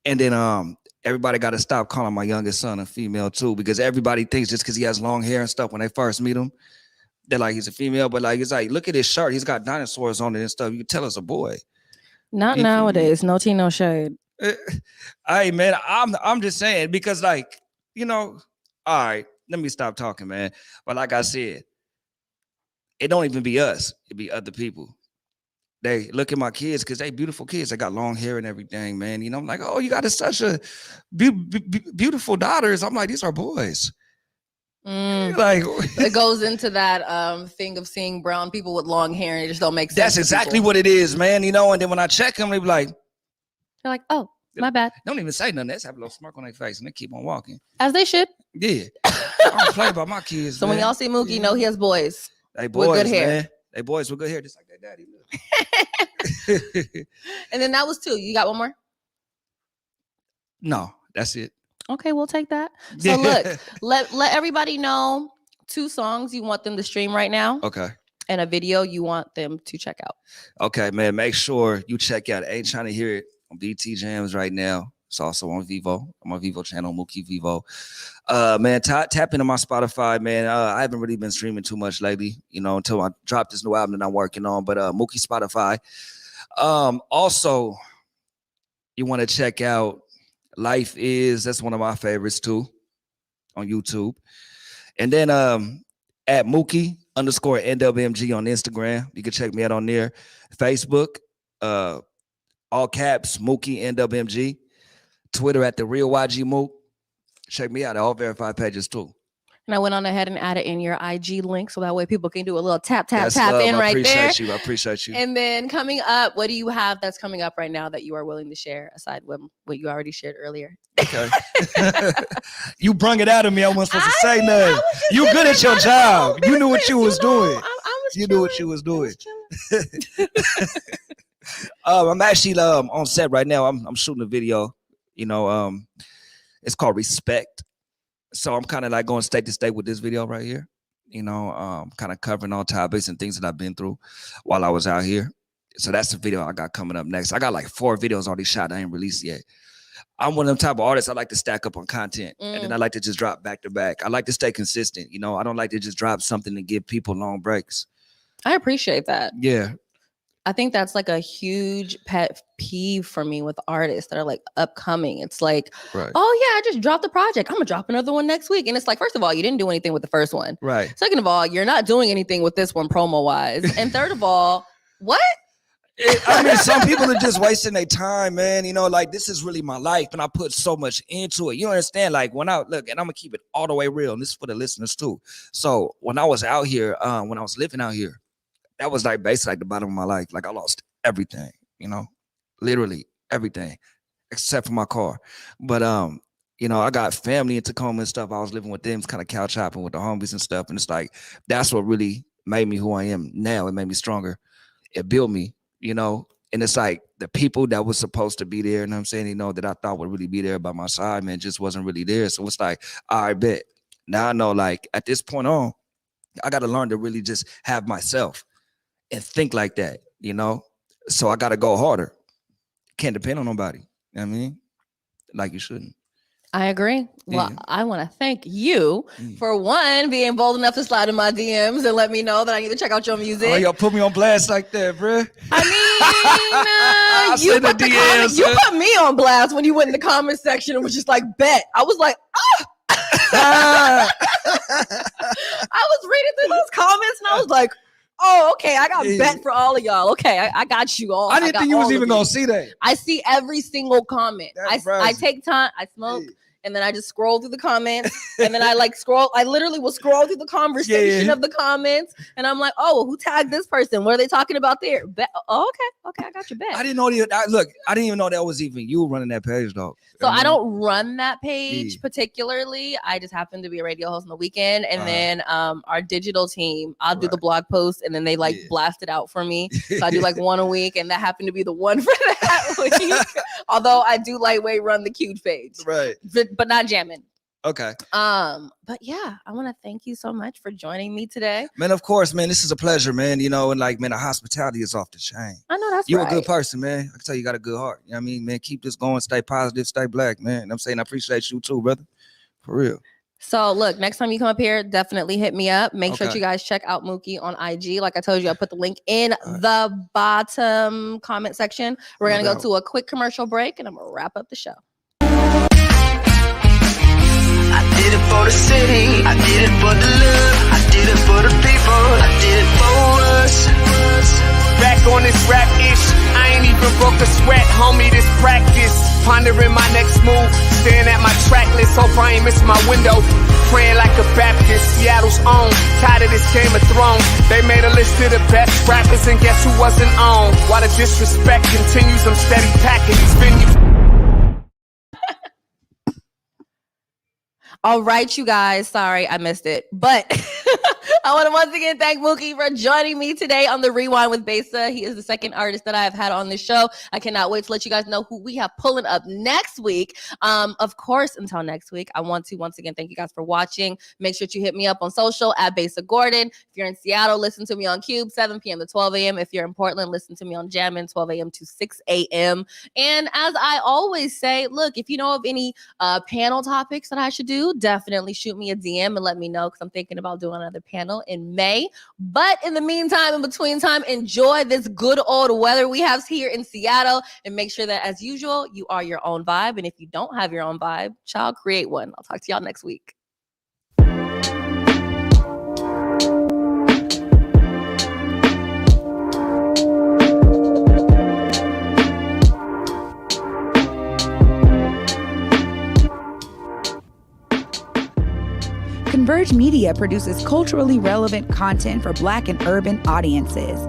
[SPEAKER 2] And then everybody got to stop calling my youngest son a female too, because everybody thinks just because he has long hair and stuff when they first meet him, they're like, he's a female. But like, it's like, look at his shirt. He's got dinosaurs on it and stuff. You can tell it's a boy.
[SPEAKER 1] Not nowadays. No tea, no shade.
[SPEAKER 2] Hey, man, I'm just saying, because like, you know, all right, let me stop talking, man. But like I said, it don't even be us. It be other people. They look at my kids because they beautiful kids. They got long hair and everything, man. You know, I'm like, oh, you got such a beautiful daughters. I'm like, these are boys. Like,
[SPEAKER 1] it goes into that thing of seeing brown people with long hair and it just don't make sense.
[SPEAKER 2] That's exactly what it is, man. You know, and then when I check them, they be like,
[SPEAKER 1] they're like, oh, my bad.
[SPEAKER 2] Don't even say nothing. They just have a little smirk on their face and they keep on walking.
[SPEAKER 1] As they should.
[SPEAKER 2] Yeah. I don't play about my kids.
[SPEAKER 1] So
[SPEAKER 2] man.
[SPEAKER 1] When y'all see Mooky, you know he has boys.
[SPEAKER 2] They boys
[SPEAKER 1] with good hair.
[SPEAKER 2] Man. They boys with good hair, just like their daddy.
[SPEAKER 1] And then that was 2. You got one more?
[SPEAKER 2] No, that's it.
[SPEAKER 1] Okay, we'll take that. So look, let everybody know 2 songs you want them to stream right now.
[SPEAKER 2] Okay.
[SPEAKER 1] And a video you want them to check out. Okay,
[SPEAKER 2] man. Make sure you check out Ain't Trying to Hear It on BT Jams right now. It's also on Vivo. On my Vivo channel, Mooky Vivo. Man, tap into my Spotify, man. I haven't really been streaming too much lately, you know, until I dropped this new album that I'm working on. But Mooky Spotify. Also, you want to check out Life Is. That's one of my favorites too, on YouTube. And then at Mooky_NWMG on Instagram. You can check me out on there. Facebook, all caps, Mooky NWMG. Twitter at the Real YG Mook. Check me out. All verified pages too.
[SPEAKER 1] And I went on ahead and added in your IG link so that way people can do a little tap in
[SPEAKER 2] love.
[SPEAKER 1] right there.
[SPEAKER 2] I appreciate you.
[SPEAKER 1] And then coming up, what do you have that's coming up right now that you are willing to share aside from what you already shared earlier?
[SPEAKER 2] Okay. You brung it out of me. I wasn't supposed to say nothing. You good at your job. You knew what you was doing. You knew what you was doing. I'm actually on set right now. I'm shooting a video. You know, it's called Respect. So I'm kind of like going state to state with this video right here. You know, kind of covering all topics and things that I've been through while I was out here. So that's the video I got coming up next. I got like 4 videos already shot. I ain't released yet. I'm one of them type of artists. I like to stack up on content, and then I like to just drop back to back. I like to stay consistent. You know, I don't like to just drop something and give people long breaks.
[SPEAKER 1] I appreciate that.
[SPEAKER 2] Yeah.
[SPEAKER 1] I think that's like a huge pet peeve for me with artists that are like upcoming. It's like,
[SPEAKER 2] Right.
[SPEAKER 1] oh yeah, I just dropped the project. I'm gonna drop another one next week. And it's like, first of all, you didn't do anything with the first one.
[SPEAKER 2] Right.
[SPEAKER 1] Second of all, you're not doing anything with this one promo wise. And third of all, what?
[SPEAKER 2] I mean, some people are just wasting their time, man. You know, like this is really my life, and I put so much into it. You understand? Like when I look, and I'm gonna keep it all the way real, and this is for the listeners too. So when I was out here, when I was living out here, that was like basically like the bottom of my life. Like I lost everything, you know, literally everything except for my car. But you know, I got family in Tacoma and stuff. I was living with them, kind of couch hopping with the homies and stuff. And it's like that's what really made me who I am now. It made me stronger. It built me. You know, and it's like the people that was supposed to be there, and I'm saying, you know, that I thought would really be there by my side, man, just wasn't really there. So it's like, I bet now I know, like at this point on, I got to learn to really just have myself and think like that, you know? So I got to go harder. Can't depend on nobody. You know what I mean? Like you shouldn't.
[SPEAKER 1] I agree. Well,
[SPEAKER 2] Yeah.
[SPEAKER 1] I want to thank you for one, being bold enough to slide in my DMs and let me know that I need to check out your music.
[SPEAKER 2] Oh, y'all put me on blast like that, bro.
[SPEAKER 1] I mean, you put me on blast when you went in the comment section and was just like, bet. I was like, I was reading through those comments and I was like, oh, okay, I got bet for all of y'all. Okay, I got you all.
[SPEAKER 2] I didn't think you was even going to see that.
[SPEAKER 1] I see every single comment. I
[SPEAKER 2] crazy.
[SPEAKER 1] take time, I smoke. And then I just scroll through the comments, and then I like scroll. I literally will scroll through the conversation of the comments, and I'm like, "Oh, who tagged this person? What are they talking about there?" Oh, okay, I got your bet.
[SPEAKER 2] I didn't know I didn't even know that was even you running that page, though.
[SPEAKER 1] So I don't run that page particularly. I just happen to be a radio host on the weekend, and then our digital team, I'll do the blog post, and then they like blast it out for me. So I do like one a week, and that happened to be the one for that week. Although I do lightweight run the cute page,
[SPEAKER 2] right?
[SPEAKER 1] But not jamming.
[SPEAKER 2] Okay.
[SPEAKER 1] But yeah, I want to thank you so much for joining me today.
[SPEAKER 2] Man, of course, man. This is a pleasure, man. You know, and like, man, the hospitality is off the chain.
[SPEAKER 1] I know that's
[SPEAKER 2] You're
[SPEAKER 1] right.
[SPEAKER 2] a good person, man. I can tell you got a good heart. You know what I mean, man? Keep this going. Stay positive. Stay black, man. And I'm saying I appreciate you too, brother. For real.
[SPEAKER 1] So look, next time you come up here, definitely hit me up. Make sure you guys check out Mooky on IG. Like I told you, I put the link in the bottom comment section. We're going to go to a quick commercial break, and I'm going to wrap up the show.
[SPEAKER 7] I did it for the city, I did it for the love, I did it for the people, I did it for us. Back on this rap ish, I ain't even broke a sweat, homie, this practice. Pondering my next move, staring at my track list, hope I ain't miss my window. Praying like a Baptist, Seattle's own, tired of this Game of Thrones. They made a list of the best rappers, and guess who wasn't on? While the disrespect continues, I'm steady packing these venues.
[SPEAKER 1] All right, you guys. Sorry, I missed it. But I want to once again thank Mooky for joining me today on the Rewind with Besa. He is the second artist that I have had on this show. I cannot wait to let you guys know who we have pulling up next week. Of course, until next week, I want to once again thank you guys for watching. Make sure you hit me up on social at Besa Gordon. If you're in Seattle, listen to me on Cube, 7 p.m. to 12 a.m. If you're in Portland, listen to me on Jammin', 12 a.m. to 6 a.m. And as I always say, look, if you know of any panel topics that I should do, definitely shoot me a DM and let me know, because I'm thinking about doing another panel in May. But in the meantime, in between time, enjoy this good old weather we have here in Seattle, and make sure that, as usual, you are your own vibe. And if you don't have your own vibe, child, create one. I'll talk to y'all next week.
[SPEAKER 9] Converge Media produces culturally relevant content for Black and urban audiences.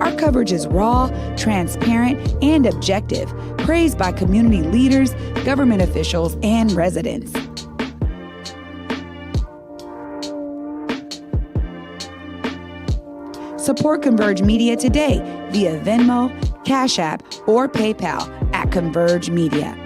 [SPEAKER 9] Our coverage is raw, transparent, and objective, praised by community leaders, government officials, and residents. Support Converge Media today via Venmo, Cash App, or PayPal at Converge Media.